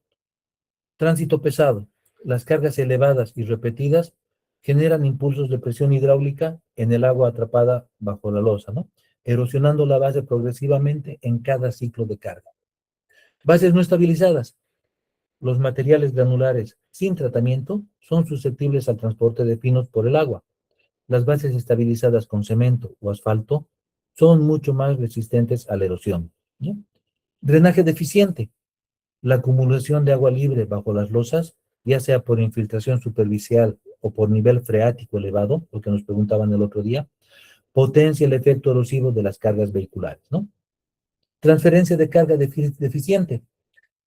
Tránsito pesado. Las cargas elevadas y repetidas generan impulsos de presión hidráulica en el agua atrapada bajo la losa, ¿no? Erosionando la base progresivamente en cada ciclo de carga. Bases no estabilizadas. Los materiales granulares sin tratamiento son susceptibles al transporte de pinos por el agua. Las bases estabilizadas con cemento o asfalto son mucho más resistentes a la erosión, ¿no? Drenaje deficiente. La acumulación de agua libre bajo las losas, ya sea por infiltración superficial o por nivel freático elevado, lo que nos preguntaban el otro día, potencia el efecto erosivo de las cargas vehiculares, ¿no? Transferencia de carga deficiente.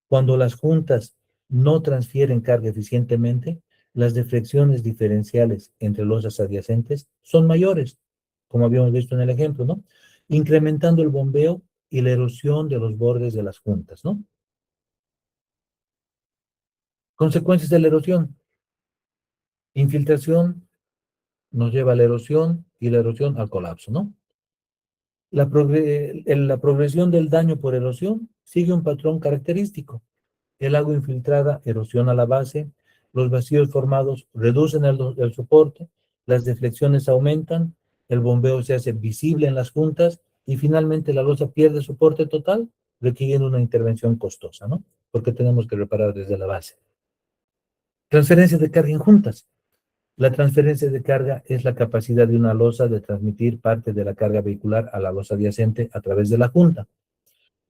Cuando las juntas no transfieren carga eficientemente, las deflexiones diferenciales entre losas adyacentes son mayores, como habíamos visto en el ejemplo, ¿no? Incrementando el bombeo y la erosión de los bordes de las juntas, ¿no? Consecuencias de la erosión. Infiltración nos lleva a la erosión y la erosión al colapso, ¿no? La progresión del daño por erosión sigue un patrón característico. El agua infiltrada erosiona la base, los vacíos formados reducen el soporte, las deflexiones aumentan, el bombeo se hace visible en las juntas y finalmente la losa pierde soporte total, requiriendo una intervención costosa, ¿no? Porque tenemos que reparar desde la base. Transferencia de carga en juntas. La transferencia de carga es la capacidad de una losa de transmitir parte de la carga vehicular a la losa adyacente a través de la junta.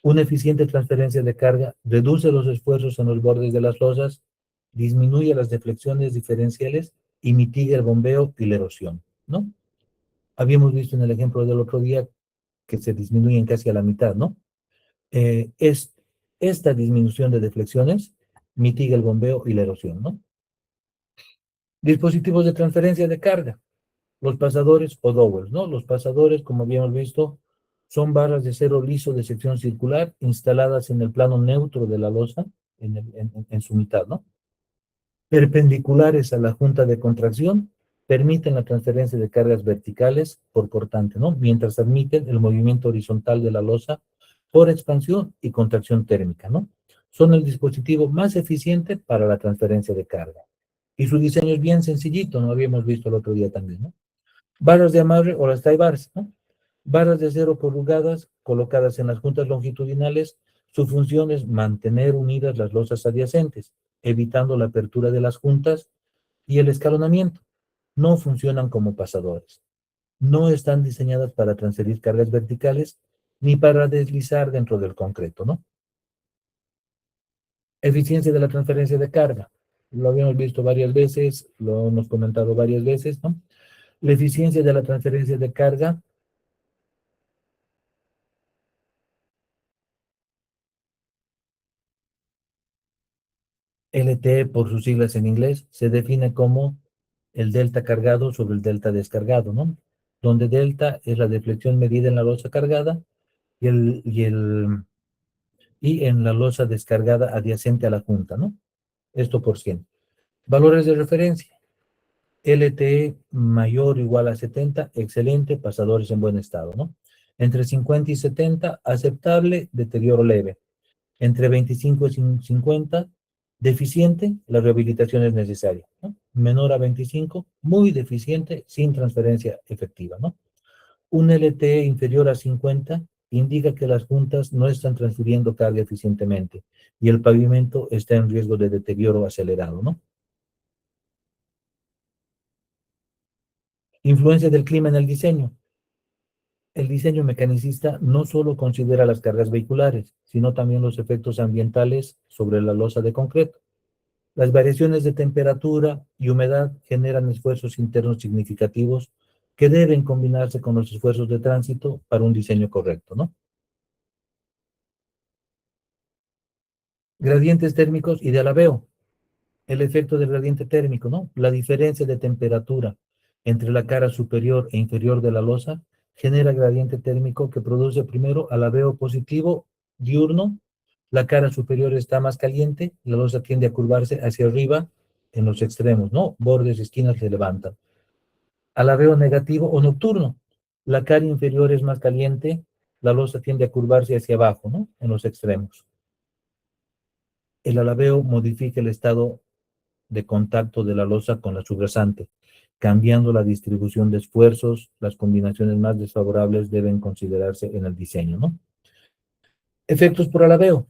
Una eficiente transferencia de carga reduce los esfuerzos en los bordes de las losas, disminuye las deflexiones diferenciales y mitiga el bombeo y la erosión, ¿no? Habíamos visto en el ejemplo del otro día que se disminuyen casi a la mitad, ¿no? Esta disminución de deflexiones mitiga el bombeo y la erosión, ¿no? Dispositivos de transferencia de carga. Los pasadores o dowels, ¿no? Los pasadores, como habíamos visto, son barras de acero liso de sección circular instaladas en el plano neutro de la losa, en su mitad, ¿no? Perpendiculares a la junta de contracción, permiten la transferencia de cargas verticales por cortante, ¿no? Mientras admiten el movimiento horizontal de la losa por expansión y contracción térmica, ¿no? Son el dispositivo más eficiente para la transferencia de carga. Y su diseño es bien sencillito, ¿no? Habíamos visto el otro día también, ¿no? Barras de amarre o las tie bars, ¿no? Barras de acero corrugadas colocadas en las juntas longitudinales, su función es mantener unidas las losas adyacentes, evitando la apertura de las juntas y el escalonamiento. No funcionan como pasadores. No están diseñadas para transferir cargas verticales ni para deslizar dentro del concreto, ¿no? Eficiencia de la transferencia de carga. Lo habíamos visto varias veces, lo hemos comentado varias veces, ¿no? La eficiencia de la transferencia de carga LT por sus siglas en inglés, se define como el delta cargado sobre el delta descargado, ¿no? Donde delta es la deflexión medida en la losa cargada y en la losa descargada adyacente a la junta, ¿no? Esto por 100. Valores de referencia. LTE mayor o igual a 70, excelente, pasadores en buen estado, ¿no? Entre 50 y 70, aceptable, deterioro leve. Entre 25 y 50, deficiente, la rehabilitación es necesaria, ¿no? Menor a 25, muy deficiente, sin transferencia efectiva, ¿no? Un LTE inferior a 50 indica que las juntas no están transfiriendo carga eficientemente y el pavimento está en riesgo de deterioro acelerado, ¿no? Influencia del clima en el diseño. El diseño mecanicista no solo considera las cargas vehiculares, sino también los efectos ambientales sobre la losa de concreto. Las variaciones de temperatura y humedad generan esfuerzos internos significativos que deben combinarse con los esfuerzos de tránsito para un diseño correcto, ¿no? Gradientes térmicos y de alabeo. El efecto del gradiente térmico, ¿no? La diferencia de temperatura entre la cara superior e inferior de la losa genera gradiente térmico que produce primero alabeo positivo diurno. La cara superior está más caliente, la losa tiende a curvarse hacia arriba en los extremos, ¿no? Bordes, esquinas se levantan. Alabeo negativo o nocturno. La cara inferior es más caliente, la losa tiende a curvarse hacia abajo, ¿no? En los extremos. El alabeo modifica el estado de contacto de la losa con la subrasante, cambiando la distribución de esfuerzos. Las combinaciones más desfavorables deben considerarse en el diseño, ¿no? Efectos por alabeo.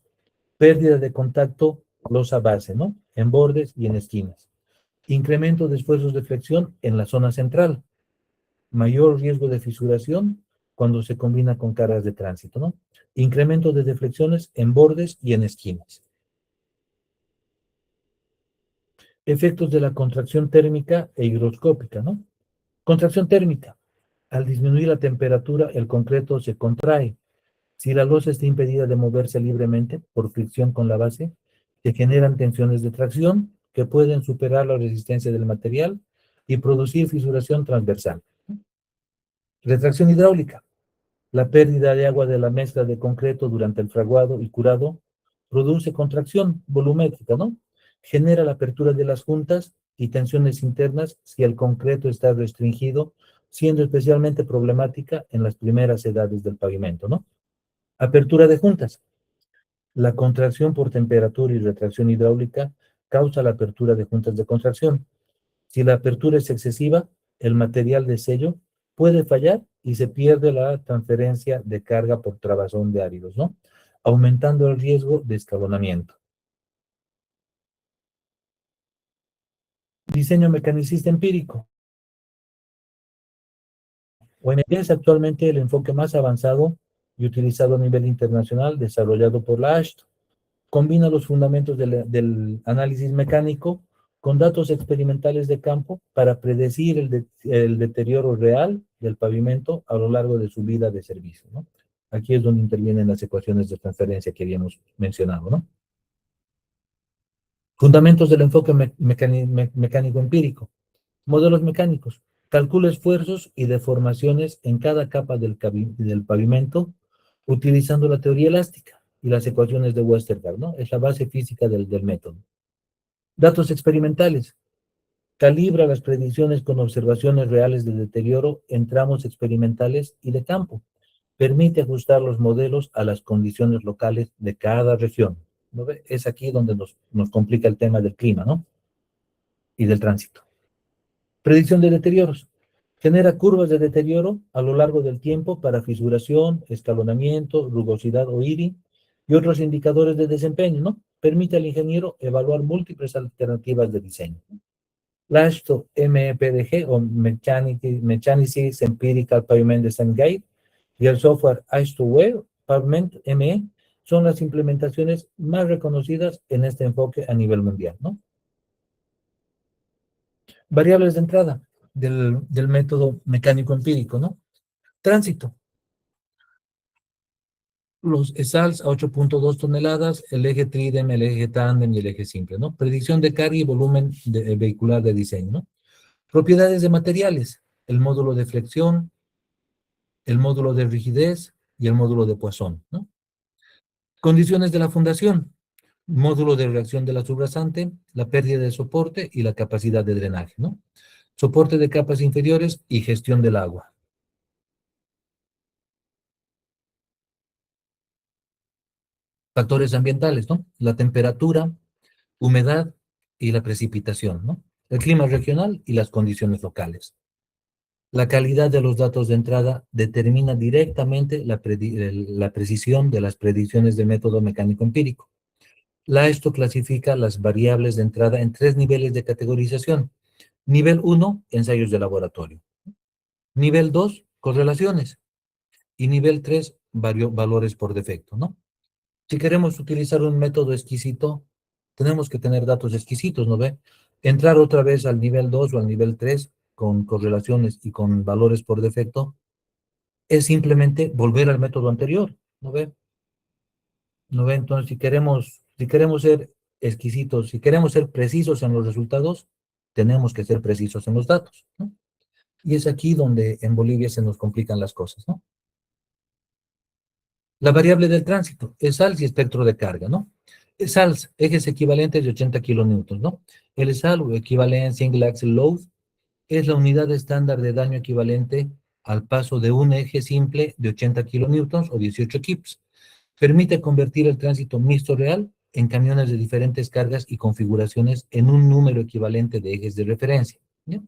Pérdida de contacto losa-base, ¿no? En bordes y en esquinas. Incremento de esfuerzos de flexión en la zona central. Mayor riesgo de fisuración cuando se combina con cargas de tránsito, ¿no? Incremento de deflexiones en bordes y en esquinas. Efectos de la contracción térmica e higroscópica, ¿no? Contracción térmica. Al disminuir la temperatura, el concreto se contrae. Si la losa está impedida de moverse libremente por fricción con la base, se generan tensiones de tracción que pueden superar la resistencia del material y producir fisuración transversal. Retracción hidráulica. La pérdida de agua de la mezcla de concreto durante el fraguado y curado produce contracción volumétrica, ¿no? Genera la apertura de las juntas y tensiones internas si el concreto está restringido, siendo especialmente problemática en las primeras edades del pavimento, ¿no? Apertura de juntas. La contracción por temperatura y retracción hidráulica causa la apertura de juntas de contracción. Si la apertura es excesiva, el material de sello puede fallar y se pierde la transferencia de carga por trabazón de áridos, ¿no? Aumentando el riesgo de escalonamiento. Diseño mecanicista empírico. OMP es actualmente el enfoque más avanzado y utilizado a nivel internacional, desarrollado por la AASHTO. Combina los fundamentos del análisis mecánico con datos experimentales de campo para predecir el deterioro real del pavimento a lo largo de su vida de servicio, ¿no? Aquí es donde intervienen las ecuaciones de transferencia que habíamos mencionado, ¿no? Fundamentos del enfoque mecánico empírico. Modelos mecánicos. Calcula esfuerzos y deformaciones en cada capa del pavimento utilizando la teoría elástica y las ecuaciones de Westergaard, ¿no? Es la base física del método. Datos experimentales. Calibra las predicciones con observaciones reales de deterioro en tramos experimentales y de campo. Permite ajustar los modelos a las condiciones locales de cada región, ¿no ve? Es aquí donde nos complica el tema del clima, ¿no? Y del tránsito. Predicción de deterioros. Genera curvas de deterioro a lo largo del tiempo para fisuración, escalonamiento, rugosidad o IRI y otros indicadores de desempeño, ¿no? Permite al ingeniero evaluar múltiples alternativas de diseño. La AASHTO MEPDG o Mechanics Empirical Pavement Design Guide y el software AASHTO Web Pavement ME son las implementaciones más reconocidas en este enfoque a nivel mundial, ¿no? Variables de entrada del método mecánico empírico, ¿no? Tránsito. Los ESALs a 8.2 toneladas, el eje tridem, el eje tándem y el eje simple, ¿no? Predicción de carga y volumen vehicular de diseño, ¿no? Propiedades de materiales, el módulo de flexión, el módulo de rigidez y el módulo de Poisson, ¿no? Condiciones de la fundación: módulo de reacción de la subrasante, la pérdida de soporte y la capacidad de drenaje, ¿no? Soporte de capas inferiores y gestión del agua. Factores ambientales, ¿no? La temperatura, humedad y la precipitación, ¿no? El clima regional y las condiciones locales. La calidad de los datos de entrada determina directamente la precisión de las predicciones del método mecánico empírico. Esto clasifica las variables de entrada en 3 niveles de categorización. Nivel 1, ensayos de laboratorio. Nivel 2, correlaciones. Y nivel 3, valores por defecto, ¿no? Si queremos utilizar un método exquisito, tenemos que tener datos exquisitos, ¿no ve? Entrar otra vez al nivel 2 o al nivel 3 con correlaciones y con valores por defecto es simplemente volver al método anterior, ¿no ve? ¿No ve? Entonces, si queremos ser exquisitos, si queremos ser precisos en los resultados, tenemos que ser precisos en los datos, ¿no? Y es aquí donde en Bolivia se nos complican las cosas, ¿no? La variable del tránsito, SALS y espectro de carga, ¿no? SALS, ejes equivalentes de 80 kilonewtons, ¿no? El SAL, o equivalente single axle load, es la unidad estándar de daño equivalente al paso de un eje simple de 80 kilonewtons o 18 kips. Permite convertir el tránsito mixto real en camiones de diferentes cargas y configuraciones en un número equivalente de ejes de referencia, ¿no?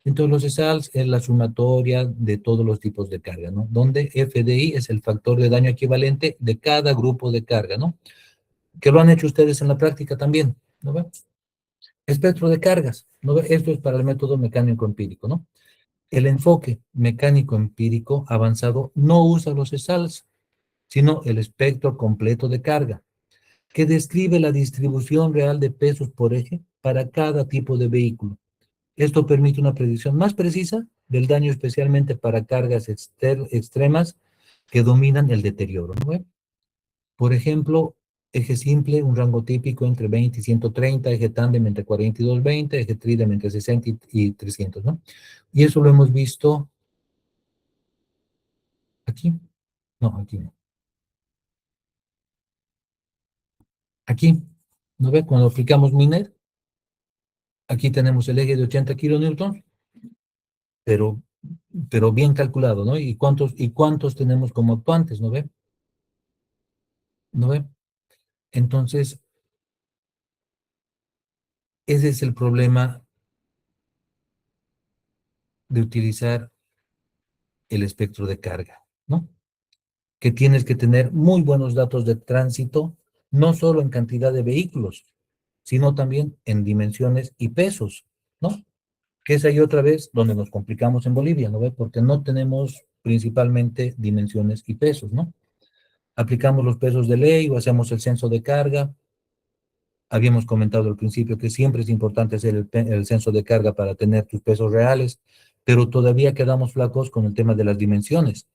Entonces los SALs es la sumatoria de todos los tipos de carga, ¿no? Donde FDI es el factor de daño equivalente de cada grupo de carga, ¿no? Que lo han hecho ustedes en la práctica también, ¿no ve? Espectro de cargas, ¿no ve? Esto es para el método mecánico empírico, ¿no? El enfoque mecánico empírico avanzado no usa los SALs, sino el espectro completo de carga, que describe la distribución real de pesos por eje para cada tipo de vehículo. Esto permite una predicción más precisa del daño, especialmente para cargas extremas que dominan el deterioro, ¿no? Por ejemplo, eje simple, un rango típico entre 20 y 130, eje tándem entre 40 y 220, eje trídem entre 60 y 300, ¿no? Y eso lo hemos visto aquí. No, aquí no. Aquí, ¿no ve? Cuando aplicamos MINER, aquí tenemos el eje de 80 kilonewtons, pero bien calculado, ¿no? ¿Y cuántos tenemos como actuantes, no ve? ¿No ve? Entonces, ese es el problema de utilizar el espectro de carga, ¿no? Que tienes que tener muy buenos datos de tránsito, no solo en cantidad de vehículos, sino también en dimensiones y pesos, ¿no? Que es ahí otra vez donde nos complicamos en Bolivia, ¿no ve? Porque no tenemos principalmente dimensiones y pesos, ¿no? Aplicamos los pesos de ley o hacemos el censo de carga. Habíamos comentado al principio que siempre es importante hacer el censo de carga para tener tus pesos reales, pero todavía quedamos flacos con el tema de las dimensiones.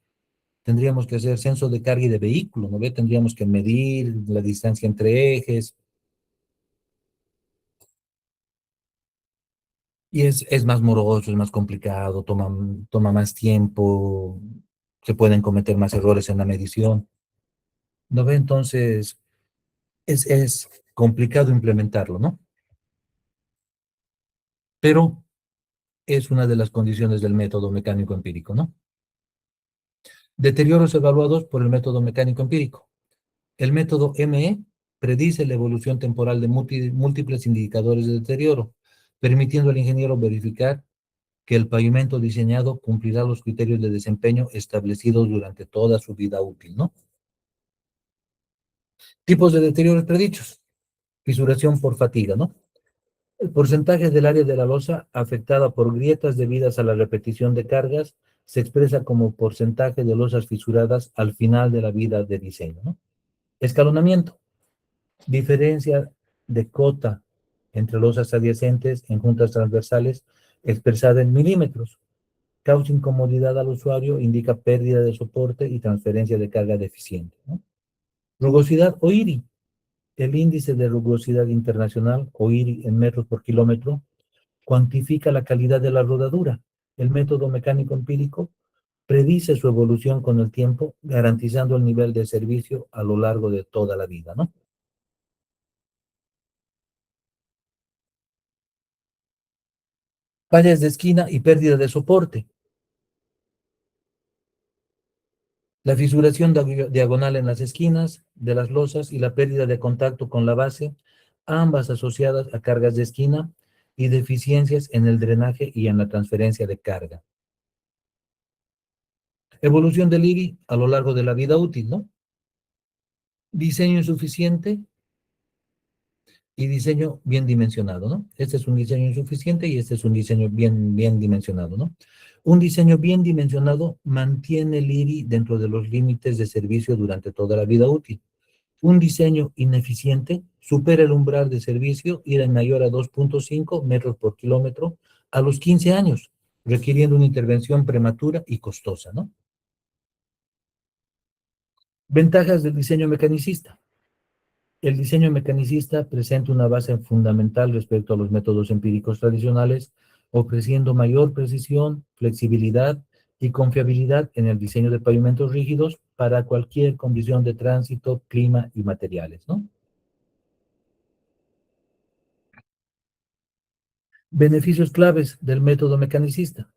Tendríamos que hacer censo de carga y de vehículo, ¿no ve? Tendríamos que medir la distancia entre ejes. Y es más moroso, es más complicado, toma más tiempo, se pueden cometer más errores en la medición. ¿No ve? Entonces, es complicado implementarlo, ¿no? Pero es una de las condiciones del método mecánico empírico, ¿no? Deterioros evaluados por el método mecánico empírico. El método ME predice la evolución temporal de múltiples indicadores de deterioro, permitiendo al ingeniero verificar que el pavimento diseñado cumplirá los criterios de desempeño establecidos durante toda su vida útil, ¿no? Tipos de deterioros predichos. Fisuración por fatiga, ¿no? El porcentaje del área de la losa afectada por grietas debidas a la repetición de cargas se expresa como porcentaje de losas fisuradas al final de la vida de diseño, ¿no? Escalonamiento. Diferencia de cota entre losas adyacentes en juntas transversales expresada en milímetros. Causa incomodidad al usuario, indica pérdida de soporte y transferencia de carga deficiente, ¿no? Rugosidad o IRI. El índice de rugosidad internacional, o IRI en metros por kilómetro, cuantifica la calidad de la rodadura. El método mecánico empírico Predice su evolución con el tiempo, garantizando el nivel de servicio a lo largo de toda la vida, ¿no? Fallas de esquina y pérdida de soporte. La fisuración diagonal en las esquinas de las losas y la pérdida de contacto con la base, ambas asociadas a cargas de esquina y deficiencias en el drenaje y en la transferencia de carga. Evolución del IRI a lo largo de la vida útil, ¿no? Diseño insuficiente y diseño bien dimensionado, ¿no? Este es un diseño insuficiente y este es un diseño bien dimensionado, ¿no? Un diseño bien dimensionado mantiene el IRI dentro de los límites de servicio durante toda la vida útil. Un diseño ineficiente supera el umbral de servicio y era mayor a 2.5 metros por kilómetro a los 15 años, requiriendo una intervención prematura y costosa, ¿no? Ventajas del diseño mecanicista. El diseño mecanicista presenta una base fundamental respecto a los métodos empíricos tradicionales, ofreciendo mayor precisión, flexibilidad y confiabilidad en el diseño de pavimentos rígidos para cualquier condición de tránsito, clima y materiales, ¿no? Beneficios claves del método mecanicista.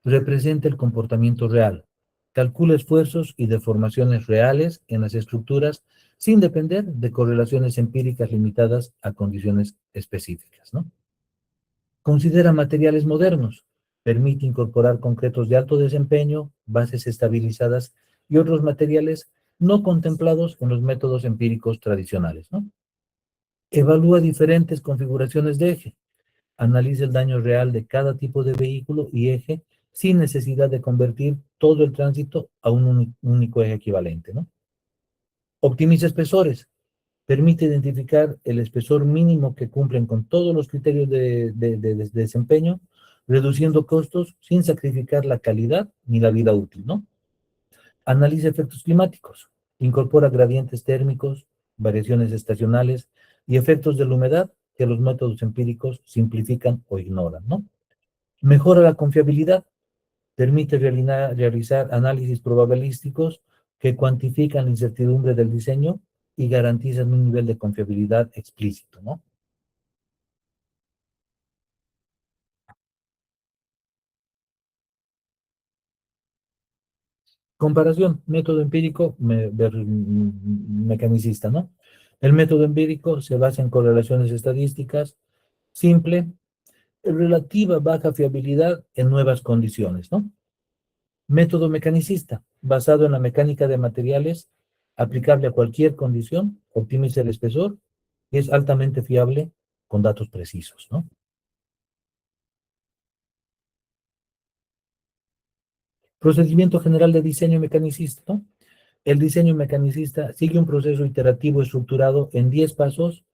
Representa el comportamiento real. Calcula esfuerzos y deformaciones reales en las estructuras sin depender de correlaciones empíricas limitadas a condiciones específicas, ¿no? Considera materiales modernos. Permite incorporar concretos de alto desempeño, bases estabilizadas y otros materiales no contemplados en los métodos empíricos tradicionales, ¿no? Evalúa diferentes configuraciones de eje. Analiza el daño real de cada tipo de vehículo y eje sin necesidad de convertir todo el tránsito a un único eje equivalente, ¿no? Optimiza espesores. Permite identificar el espesor mínimo que cumplen con todos los criterios de desempeño, reduciendo costos sin sacrificar la calidad ni la vida útil, ¿no? Analiza efectos climáticos. Incorpora gradientes térmicos, variaciones estacionales y efectos de la humedad que los métodos empíricos simplifican o ignoran, ¿no? Mejora la confiabilidad. Permite realizar análisis probabilísticos que cuantifican la incertidumbre del diseño y garantizan un nivel de confiabilidad explícito, ¿no? Comparación, método empírico mecanicista, ¿no? El método empírico se basa en correlaciones estadísticas, simple, relativa baja fiabilidad en nuevas condiciones, ¿no? Método mecanicista, basado en la mecánica de materiales, aplicable a cualquier condición, optimiza el espesor y es altamente fiable con datos precisos, ¿no? Procedimiento general de diseño mecanicista, ¿no? El diseño mecanicista sigue un proceso iterativo estructurado en 10 pasos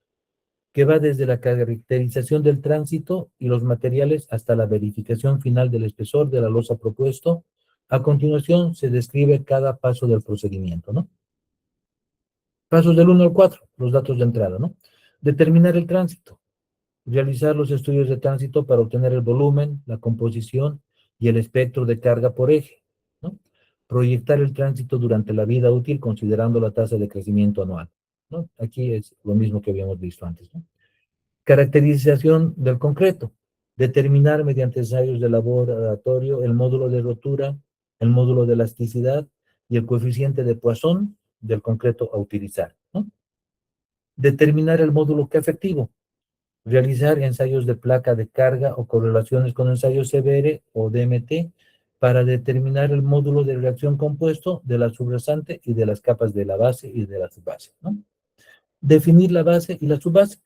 que va desde la caracterización del tránsito y los materiales hasta la verificación final del espesor de la losa propuesto. A continuación se describe cada paso del procedimiento, ¿no? Pasos del 1 al 4, los datos de entrada, ¿no? Determinar el tránsito. Realizar los estudios de tránsito para obtener el volumen, la composición y el espectro de carga por eje, ¿no? Proyectar el tránsito durante la vida útil considerando la tasa de crecimiento anual, ¿no? Aquí es lo mismo que habíamos visto antes, ¿no? Caracterización del concreto. Determinar mediante ensayos de laboratorio el módulo de rotura, el módulo de elasticidad y el coeficiente de Poisson del concreto a utilizar, ¿no? Determinar el módulo K efectivo. Realizar ensayos de placa de carga o correlaciones con ensayos CBR o DMT para determinar el módulo de reacción compuesto de la subrasante y de las capas de la base y de la subbase, ¿no? Definir la base y la subbase.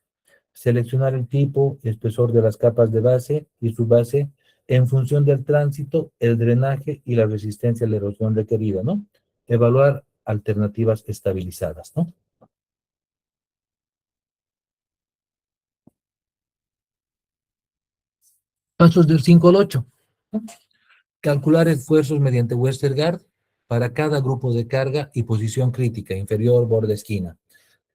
Seleccionar el tipo y espesor de las capas de base y subbase en función del tránsito, el drenaje y la resistencia a la erosión requerida, ¿no? Evaluar alternativas estabilizadas, ¿no? Pasos del 5 al 8. ¿No? Calcular esfuerzos mediante Westergaard para cada grupo de carga y posición crítica, inferior, borde, esquina.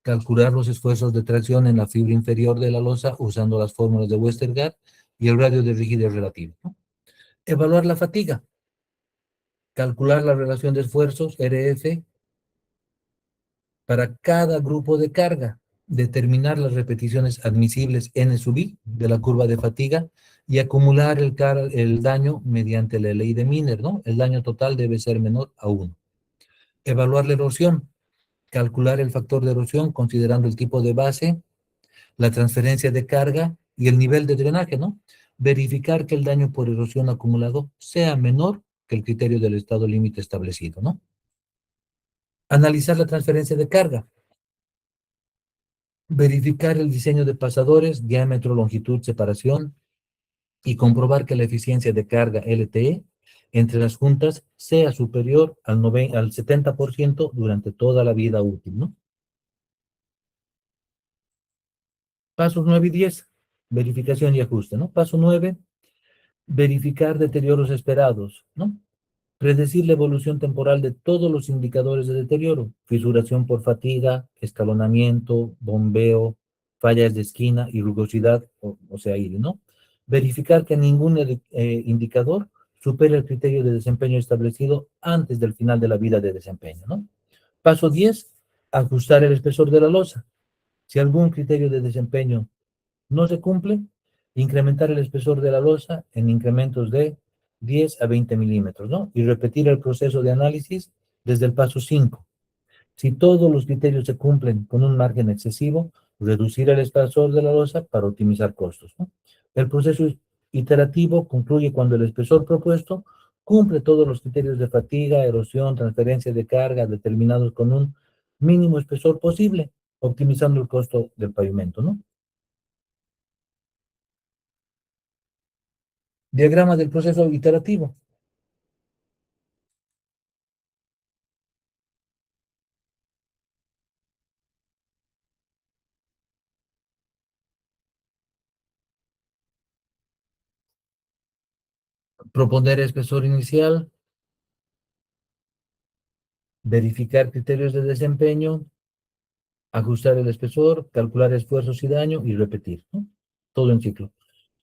Calcular los esfuerzos de tracción en la fibra inferior de la losa usando las fórmulas de Westergaard y el radio de rigidez relativo, ¿no? Evaluar la fatiga. calcular la relación de esfuerzos, RF, para cada grupo de carga, determinar las repeticiones admisibles N sub I de la curva de fatiga y acumular el daño mediante la ley de Miner, ¿no? El daño total debe ser menor a 1. Evaluar la erosión, calcular el factor de erosión considerando el tipo de base, la transferencia de carga y el nivel de drenaje, ¿no? Verificar que el daño por erosión acumulado sea menor que el criterio del estado límite establecido, ¿no? Analizar la transferencia de carga. Verificar el diseño de pasadores, diámetro, longitud, separación y comprobar que la eficiencia de carga LTE entre las juntas sea superior al 70% durante toda la vida útil, ¿no? Pasos 9 y 10, verificación y ajuste, ¿no? Paso 9, verificar deterioros esperados, ¿no? Predecir la evolución temporal de todos los indicadores de deterioro, fisuración por fatiga, escalonamiento, bombeo, fallas de esquina y rugosidad, o sea, IRI, ¿no? Verificar que ningún indicador supere el criterio de desempeño establecido antes del final de la vida de desempeño, ¿no? Paso 10, ajustar el espesor de la losa. Si algún criterio de desempeño no se cumple, incrementar el espesor de la losa en incrementos de 10 a 20 milímetros, ¿no? Y repetir el proceso de análisis desde el paso 5. Si todos los criterios se cumplen con un margen excesivo, reducir el espesor de la losa para optimizar costos, ¿no? El proceso iterativo concluye cuando el espesor propuesto cumple todos los criterios de fatiga, erosión, transferencia de carga determinados con un mínimo espesor posible, optimizando el costo del pavimento, ¿no? Diagrama del proceso iterativo. Proponer espesor inicial, verificar criterios de desempeño, ajustar el espesor, calcular esfuerzos y daño y repetir, ¿no? Todo en ciclo.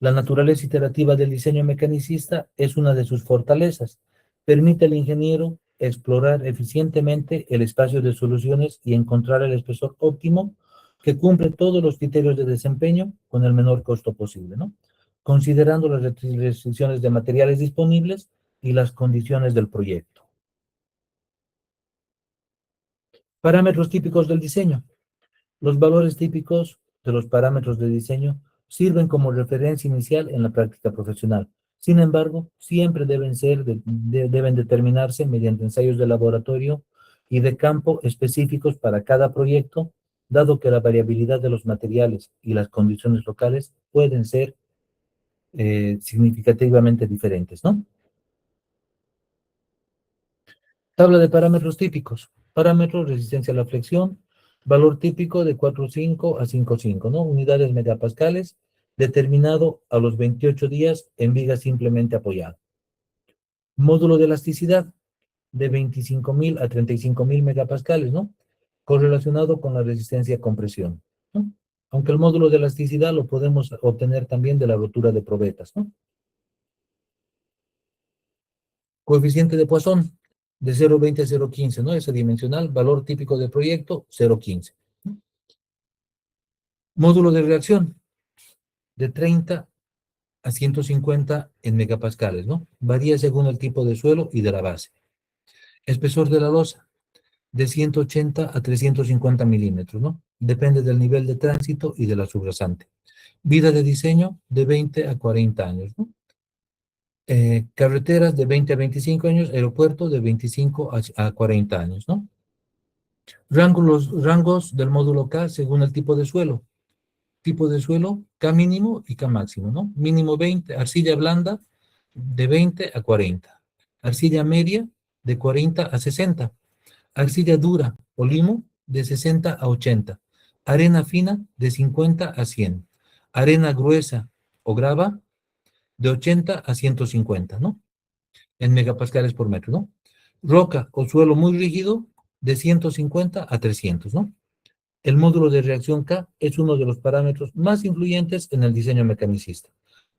La naturaleza iterativa del diseño mecanicista es una de sus fortalezas. Permite al ingeniero explorar eficientemente el espacio de soluciones y encontrar el espesor óptimo que cumple todos los criterios de desempeño con el menor costo posible, ¿no? Considerando las restricciones de materiales disponibles y las condiciones del proyecto. Parámetros típicos del diseño. Los valores típicos de los parámetros de diseño sirven como referencia inicial en la práctica profesional. Sin embargo, siempre deben determinarse mediante ensayos de laboratorio y de campo específicos para cada proyecto, dado que la variabilidad de los materiales y las condiciones locales pueden ser significativamente diferentes, ¿no? Tabla de parámetros típicos. Parámetros, resistencia a la flexión, valor típico de 4,5 a 5,5, ¿no? Unidades megapascales, determinado a los 28 días en viga simplemente apoyada. Módulo de elasticidad, de 25,000 a 35,000 megapascales, ¿no? Correlacionado con la resistencia a compresión, ¿no? Aunque el módulo de elasticidad lo podemos obtener también de la rotura de probetas, ¿no? Coeficiente de Poisson, de 0,20 a 0,15, ¿no? Ese dimensional, valor típico del proyecto, 0,15. Módulo de reacción, de 30 a 150 en megapascales, ¿no? Varía según el tipo de suelo y de la base. Espesor de la losa, de 180 a 350 milímetros, ¿no? Depende del nivel de tránsito y de la subrasante. Vida de diseño, de 20 a 40 años, ¿no? Carreteras de 20 a 25 años, aeropuerto de 25 a 40 años, ¿no? Rangos del módulo K según el tipo de suelo. Tipo de suelo, K mínimo y K máximo, ¿no? Mínimo 20, arcilla blanda de 20 a 40. Arcilla media de 40 a 60. Arcilla dura o limo de 60 a 80. Arena fina de 50 a 100. Arena gruesa o grava de 80 a 150, ¿no? En megapascales por metro, ¿no? Roca o suelo muy rígido de 150 a 300, ¿no? El módulo de reacción K es uno de los parámetros más influyentes en el diseño mecanicista.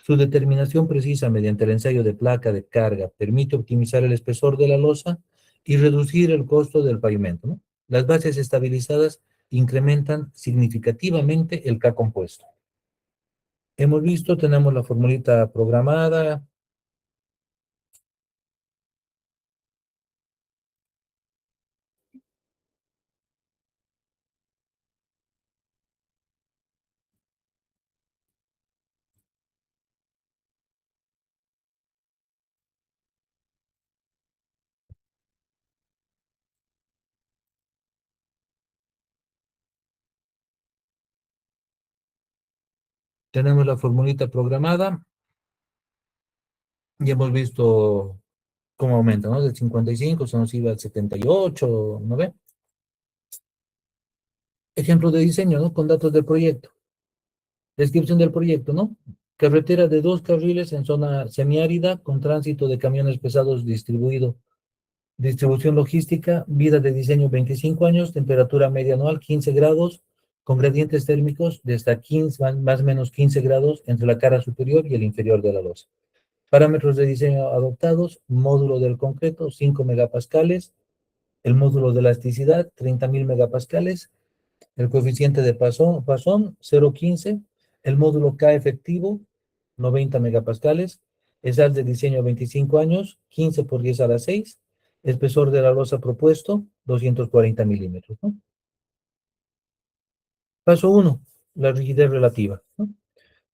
Su determinación precisa mediante el ensayo de placa de carga permite optimizar el espesor de la losa y reducir el costo del pavimento, ¿no? Las bases estabilizadas incrementan significativamente el K compuesto. Hemos visto, tenemos la formulita programada. Tenemos la formulita programada y hemos visto cómo aumenta, ¿no? Del 55 se nos iba al 78, ¿no ve? Ejemplo de diseño, ¿no? Con datos del proyecto. Descripción del proyecto, ¿no? Carretera de 2 carriles en zona semiárida con tránsito de camiones pesados distribuido. Distribución logística, vida de diseño 25 años, temperatura media anual 15 grados, con gradientes térmicos de hasta 15, más o menos 15 grados entre la cara superior y el inferior de la losa. Parámetros de diseño adoptados, módulo del concreto 5 megapascales, el módulo de elasticidad 30.000 megapascales, el coeficiente de Poisson 0.15, el módulo K efectivo 90 megapascales, ESAL de diseño 25 años, 15 por 10 a la 6, espesor de la losa propuesto 240 milímetros, ¿no? Paso 1, la rigidez relativa, ¿no?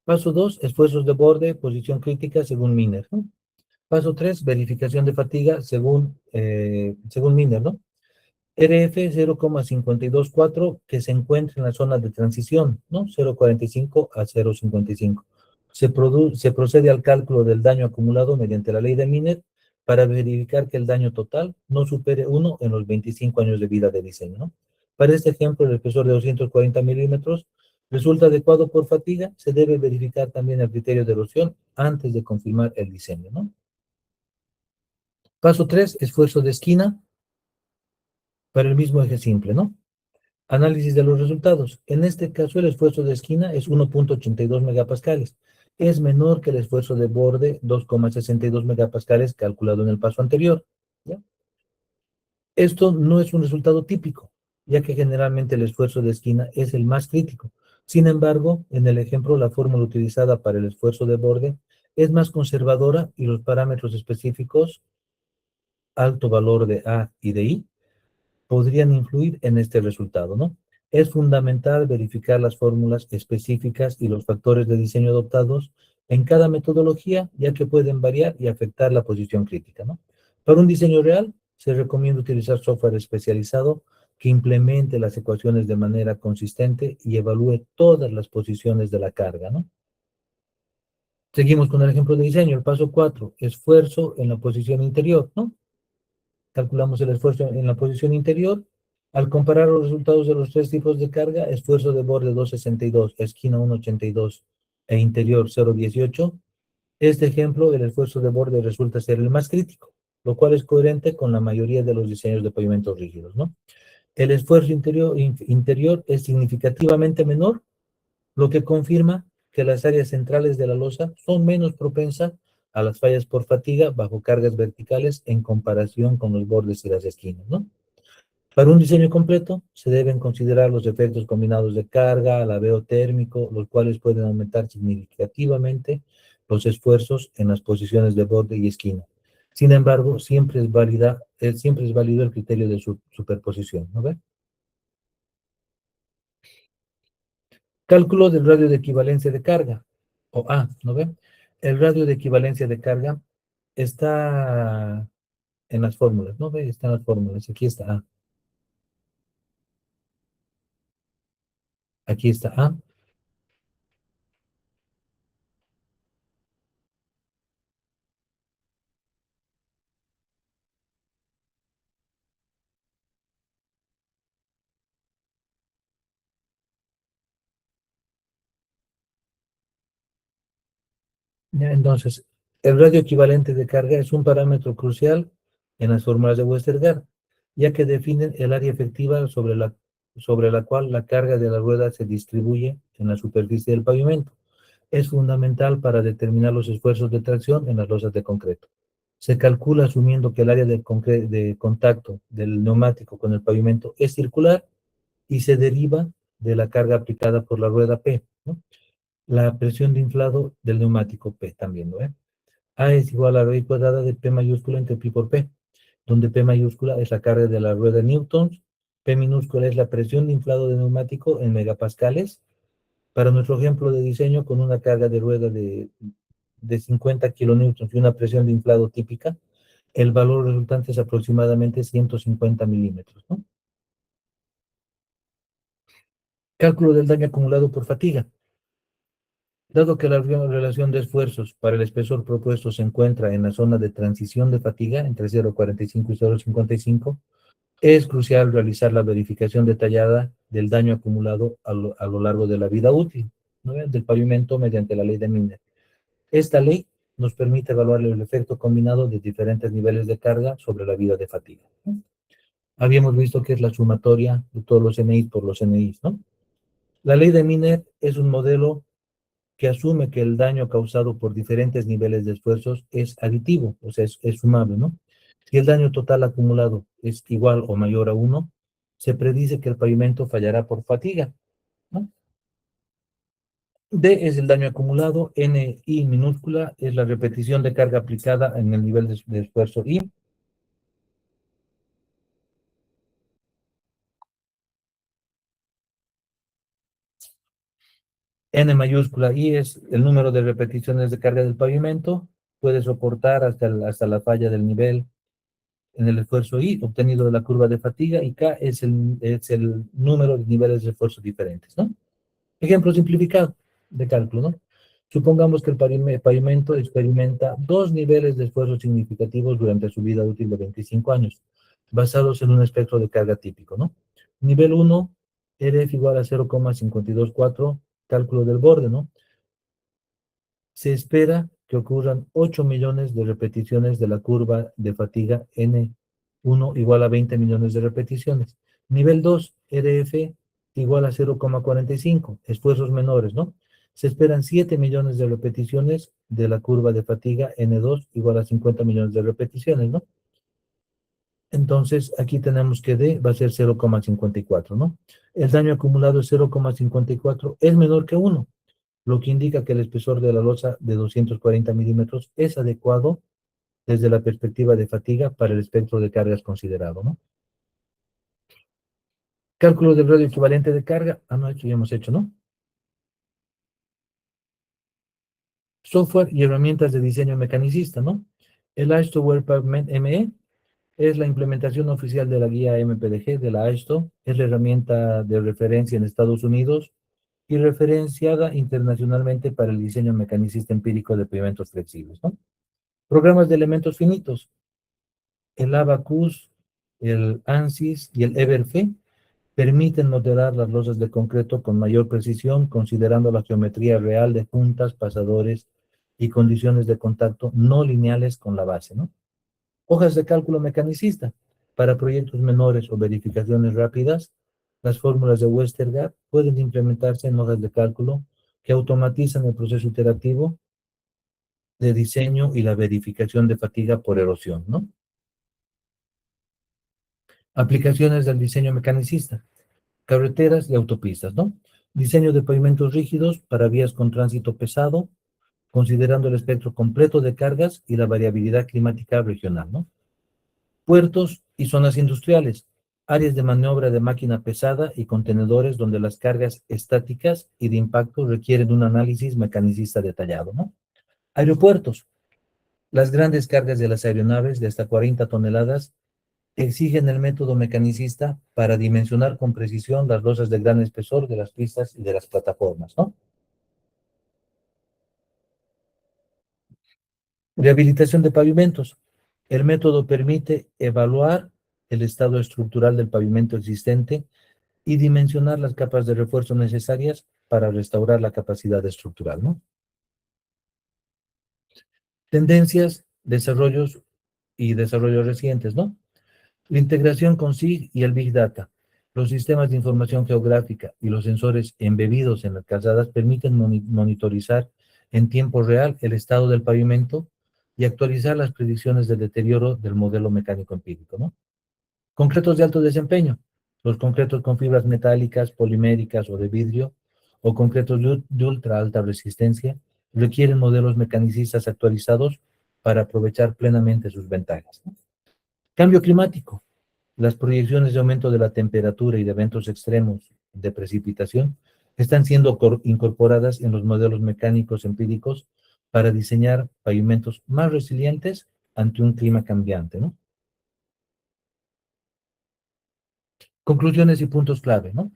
Paso 2, esfuerzos de borde, posición crítica según Miner, ¿no? Paso 3, verificación de fatiga según Miner, ¿no? RF 0,524 que se encuentra en la zona de transición, ¿no? 0,45 a 0,55. Se procede al cálculo del daño acumulado mediante la ley de Miner para verificar que el daño total no supere 1 en los 25 años de vida de diseño, ¿no? Para este ejemplo, el espesor de 240 milímetros resulta adecuado por fatiga, se debe verificar también el criterio de erosión antes de confirmar el diseño, ¿no? Paso 3, esfuerzo de esquina para el mismo eje simple, ¿no? Análisis de los resultados. En este caso, el esfuerzo de esquina es 1.82 megapascales. Es menor que el esfuerzo de borde, 2,62 megapascales, calculado en el paso anterior, ¿ya? Esto no es un resultado típico, ya que generalmente el esfuerzo de esquina es el más crítico. Sin embargo, en el ejemplo, la fórmula utilizada para el esfuerzo de borde es más conservadora y los parámetros específicos, alto valor de A y de I, podrían influir en este resultado, ¿no? Es fundamental verificar las fórmulas específicas y los factores de diseño adoptados en cada metodología, ya que pueden variar y afectar la posición crítica, ¿no? Para un diseño real, se recomienda utilizar software especializado que implemente las ecuaciones de manera consistente y evalúe todas las posiciones de la carga, ¿no? Seguimos con el ejemplo de diseño. El paso 4, esfuerzo en la posición interior, ¿no? Calculamos el esfuerzo en la posición interior. Al comparar los resultados de los 3 tipos de carga, esfuerzo de borde 2.62, esquina 1.82 e interior 0.18, este ejemplo, el esfuerzo de borde resulta ser el más crítico, lo cual es coherente con la mayoría de los diseños de pavimentos rígidos, ¿no? El esfuerzo interior es significativamente menor, lo que confirma que las áreas centrales de la losa son menos propensas a las fallas por fatiga bajo cargas verticales en comparación con los bordes y las esquinas, ¿no? Para un diseño completo, se deben considerar los efectos combinados de carga, alabeo térmico, los cuales pueden aumentar significativamente los esfuerzos en las posiciones de borde y esquina. Sin embargo, siempre es válido el criterio de superposición, ¿no ve? Cálculo del radio de equivalencia de carga, o A, ¿no ve? El radio de equivalencia de carga está en las fórmulas, ¿no ve? Está en las fórmulas, aquí está A. Aquí está A. Ya, entonces, el radio equivalente de carga es un parámetro crucial en las fórmulas de Westergaard, ya que definen el área efectiva sobre la cual la carga de la rueda se distribuye en la superficie del pavimento. es fundamental para determinar los esfuerzos de tracción en las losas de concreto. Se calcula asumiendo que el área de contacto del neumático con el pavimento es circular y se deriva de la carga aplicada por la rueda P, ¿no? La presión de inflado del neumático P también, ¿no? A es igual a raíz cuadrada de P mayúscula entre pi por P, donde P mayúscula es la carga de la rueda en newtons, P minúscula es la presión de inflado del neumático en megapascales. Para nuestro ejemplo de diseño con una carga de rueda de 50 kilonewtons y una presión de inflado típica, el valor resultante es aproximadamente 150 milímetros, ¿no? Cálculo del daño acumulado por fatiga. Dado que la relación de esfuerzos para el espesor propuesto se encuentra en la zona de transición de fatiga entre 0,45 y 0,55, es crucial realizar la verificación detallada del daño acumulado a lo largo de la vida útil, ¿no?, del pavimento mediante la ley de Miner. Esta ley nos permite evaluar el efecto combinado de diferentes niveles de carga sobre la vida de fatiga, ¿no? Habíamos visto que es la sumatoria de todos los NI por los NI, ¿no? La ley de Miner es un modelo que asume que el daño causado por diferentes niveles de esfuerzos es aditivo, o sea, es sumable, ¿no? Si el daño total acumulado es igual o mayor a 1, se predice que el pavimento fallará por fatiga, ¿no? D es el daño acumulado, NI minúscula es la repetición de carga aplicada en el nivel de esfuerzo I. N mayúscula I es el número de repeticiones de carga del pavimento, puede soportar hasta la falla del nivel en el esfuerzo I obtenido de la curva de fatiga, y K es el número de niveles de esfuerzo diferentes, ¿no? Ejemplo simplificado de cálculo, ¿no? Supongamos que el pavimento experimenta 2 niveles de esfuerzo significativos durante su vida útil de 25 años, basados en un espectro de carga típico, ¿no? Nivel 1, RF igual a 0,524, cálculo del borde, ¿no? Se espera que ocurran 8 millones de repeticiones de la curva de fatiga N1 igual a 20 millones de repeticiones. Nivel 2, RF igual a 0,45, esfuerzos menores, ¿no? Se esperan 7 millones de repeticiones de la curva de fatiga N2 igual a 50 millones de repeticiones, ¿no? Entonces, aquí tenemos que D va a ser 0,54, ¿no? El daño acumulado es 0,54, es menor que 1, lo que indica que el espesor de la losa de 240 milímetros es adecuado desde la perspectiva de fatiga para el espectro de cargas considerado, ¿no? Cálculo del radio equivalente de carga. No, esto ya hemos hecho, ¿no? Software y herramientas de diseño mecanicista, ¿no? El AASHTO Wear Pavement ME es la implementación oficial de la guía MPDG de la AASHTO, es la herramienta de referencia en Estados Unidos y referenciada internacionalmente para el diseño mecanicista empírico de pavimentos flexibles, ¿no? Programas de elementos finitos. El Abacus, el ANSYS y el EverFE permiten modelar las losas de concreto con mayor precisión, considerando la geometría real de puntas, pasadores y condiciones de contacto no lineales con la base, ¿no? Hojas de cálculo mecanicista. Para proyectos menores o verificaciones rápidas, las fórmulas de Westergaard pueden implementarse en hojas de cálculo que automatizan el proceso iterativo de diseño y la verificación de fatiga por erosión, ¿no? Aplicaciones del diseño mecanicista. Carreteras y autopistas, ¿no? Diseño de pavimentos rígidos para vías con tránsito pesado, considerando el espectro completo de cargas y la variabilidad climática regional, ¿no? Puertos y zonas industriales, áreas de maniobra de máquina pesada y contenedores donde las cargas estáticas y de impacto requieren un análisis mecanicista detallado, ¿no? Aeropuertos. Las grandes cargas de las aeronaves de hasta 40 toneladas exigen el método mecanicista para dimensionar con precisión las losas de gran espesor de las pistas y de las plataformas, ¿no? Rehabilitación de pavimentos. El método permite evaluar el estado estructural del pavimento existente y dimensionar las capas de refuerzo necesarias para restaurar la capacidad estructural, ¿no? Tendencias, desarrollos y desarrollos recientes, ¿no? La integración con SIG y el Big Data. Los sistemas de información geográfica y los sensores embebidos en las calzadas permiten monitorizar en tiempo real el estado del pavimento y actualizar las predicciones de deterioro del modelo mecánico empírico, ¿no? Concretos de alto desempeño. Los concretos con fibras metálicas, poliméricas o de vidrio, o concretos de ultra alta resistencia, requieren modelos mecanicistas actualizados para aprovechar plenamente sus ventajas, ¿no? Cambio climático. Las proyecciones de aumento de la temperatura y de eventos extremos de precipitación están siendo incorporadas en los modelos mecánicos empíricos para diseñar pavimentos más resilientes ante un clima cambiante, ¿no? Conclusiones y puntos clave, ¿no?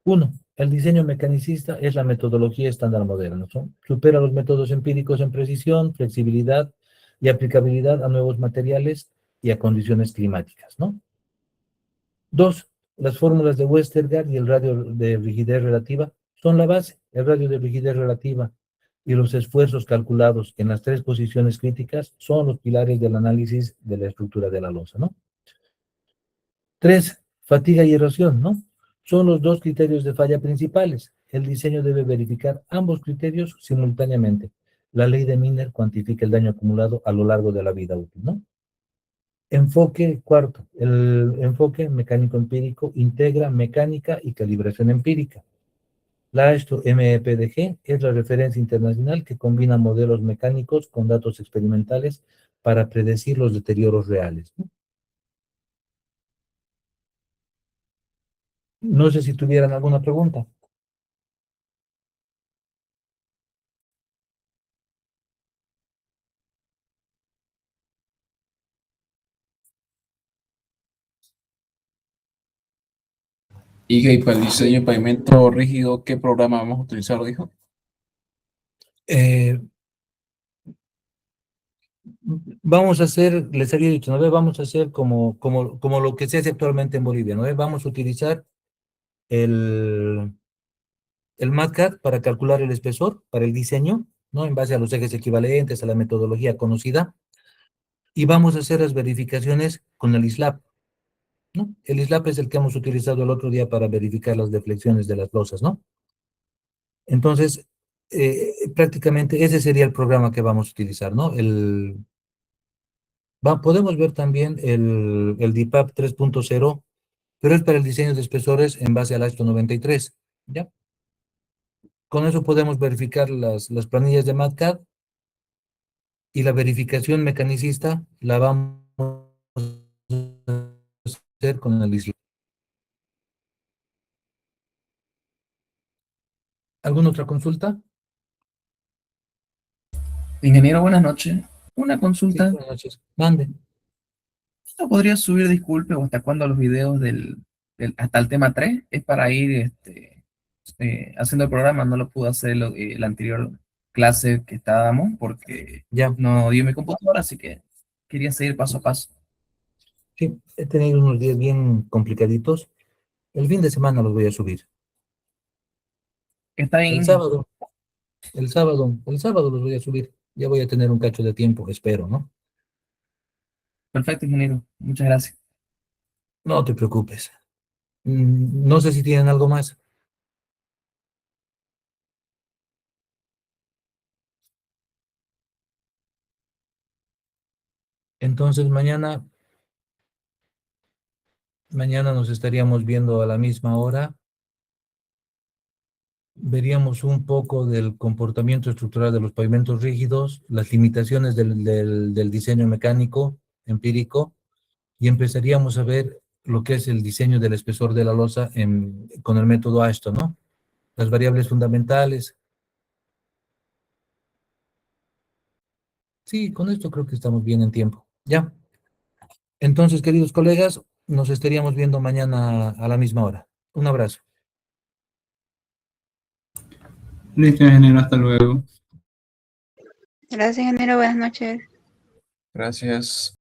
1. El diseño mecanicista es la metodología estándar moderna, ¿no? Supera los métodos empíricos en precisión, flexibilidad y aplicabilidad a nuevos materiales y a condiciones climáticas, ¿no? 2. Las fórmulas de Westergaard y el radio de rigidez relativa son la base. El radio de rigidez relativa y los esfuerzos calculados en las 3 posiciones críticas son los pilares del análisis de la estructura de la losa, ¿no? 3. Fatiga y erosión, ¿no? Son los 2 criterios de falla principales. El diseño debe verificar ambos criterios simultáneamente. La ley de Miner cuantifica el daño acumulado a lo largo de la vida útil, ¿no? Enfoque cuarto. El enfoque mecánico empírico integra mecánica y calibración empírica. La AASHTO MEPDG es la referencia internacional que combina modelos mecánicos con datos experimentales para predecir los deterioros reales, ¿no? No sé si tuvieran alguna pregunta. Y para el diseño de pavimento rígido, ¿qué programa vamos a utilizar, dijo? Vamos a hacer, les había dicho, ¿no ve? Vamos a hacer como lo que se hace actualmente en Bolivia, ¿no ve? Vamos a utilizar el MATCAD para calcular el espesor, para el diseño, ¿no? En base a los ejes equivalentes, a la metodología conocida, y vamos a hacer las verificaciones con el ISLAP, ¿no? El ISLAP es el que hemos utilizado el otro día para verificar las deflexiones de las losas, ¿no? Entonces, prácticamente ese sería el programa que vamos a utilizar, ¿no? Podemos ver también el DIPAP 3.0, pero es para el diseño de espesores en base al ASTO 93, ¿ya? Con eso podemos verificar las planillas de MATCAD y la verificación mecanicista la vamos a hacer con el ISLAP. ¿Alguna otra consulta? Ingeniero, buenas noches. Una Sí, consulta. buenas noches. Mande. ¿No podría subir, disculpe, o hasta cuándo los videos hasta el tema 3? Es para ir haciendo el programa. No lo pude hacer la anterior clase que estábamos porque Ya. no dio mi computadora, así que quería seguir paso a paso. Sí, he tenido unos días bien complicaditos. El fin de semana los voy a subir. Está bien. El sábado los voy a subir. Ya voy a tener un cacho de tiempo, espero, ¿no? Perfecto, ingeniero. Muchas gracias. No te preocupes. No sé si tienen algo más. Entonces mañana nos estaríamos viendo a la misma hora. Veríamos un poco del comportamiento estructural de los pavimentos rígidos, las limitaciones del diseño mecánico empírico, y empezaríamos a ver lo que es el diseño del espesor de la losa con el método AASHTO, ¿no? Las variables fundamentales. Sí, con esto creo que estamos bien en tiempo. ¿Ya? Entonces, queridos colegas, nos estaríamos viendo mañana a la misma hora. Un abrazo. Listo, ingeniero, hasta luego. Gracias, ingeniero. Buenas noches. Gracias.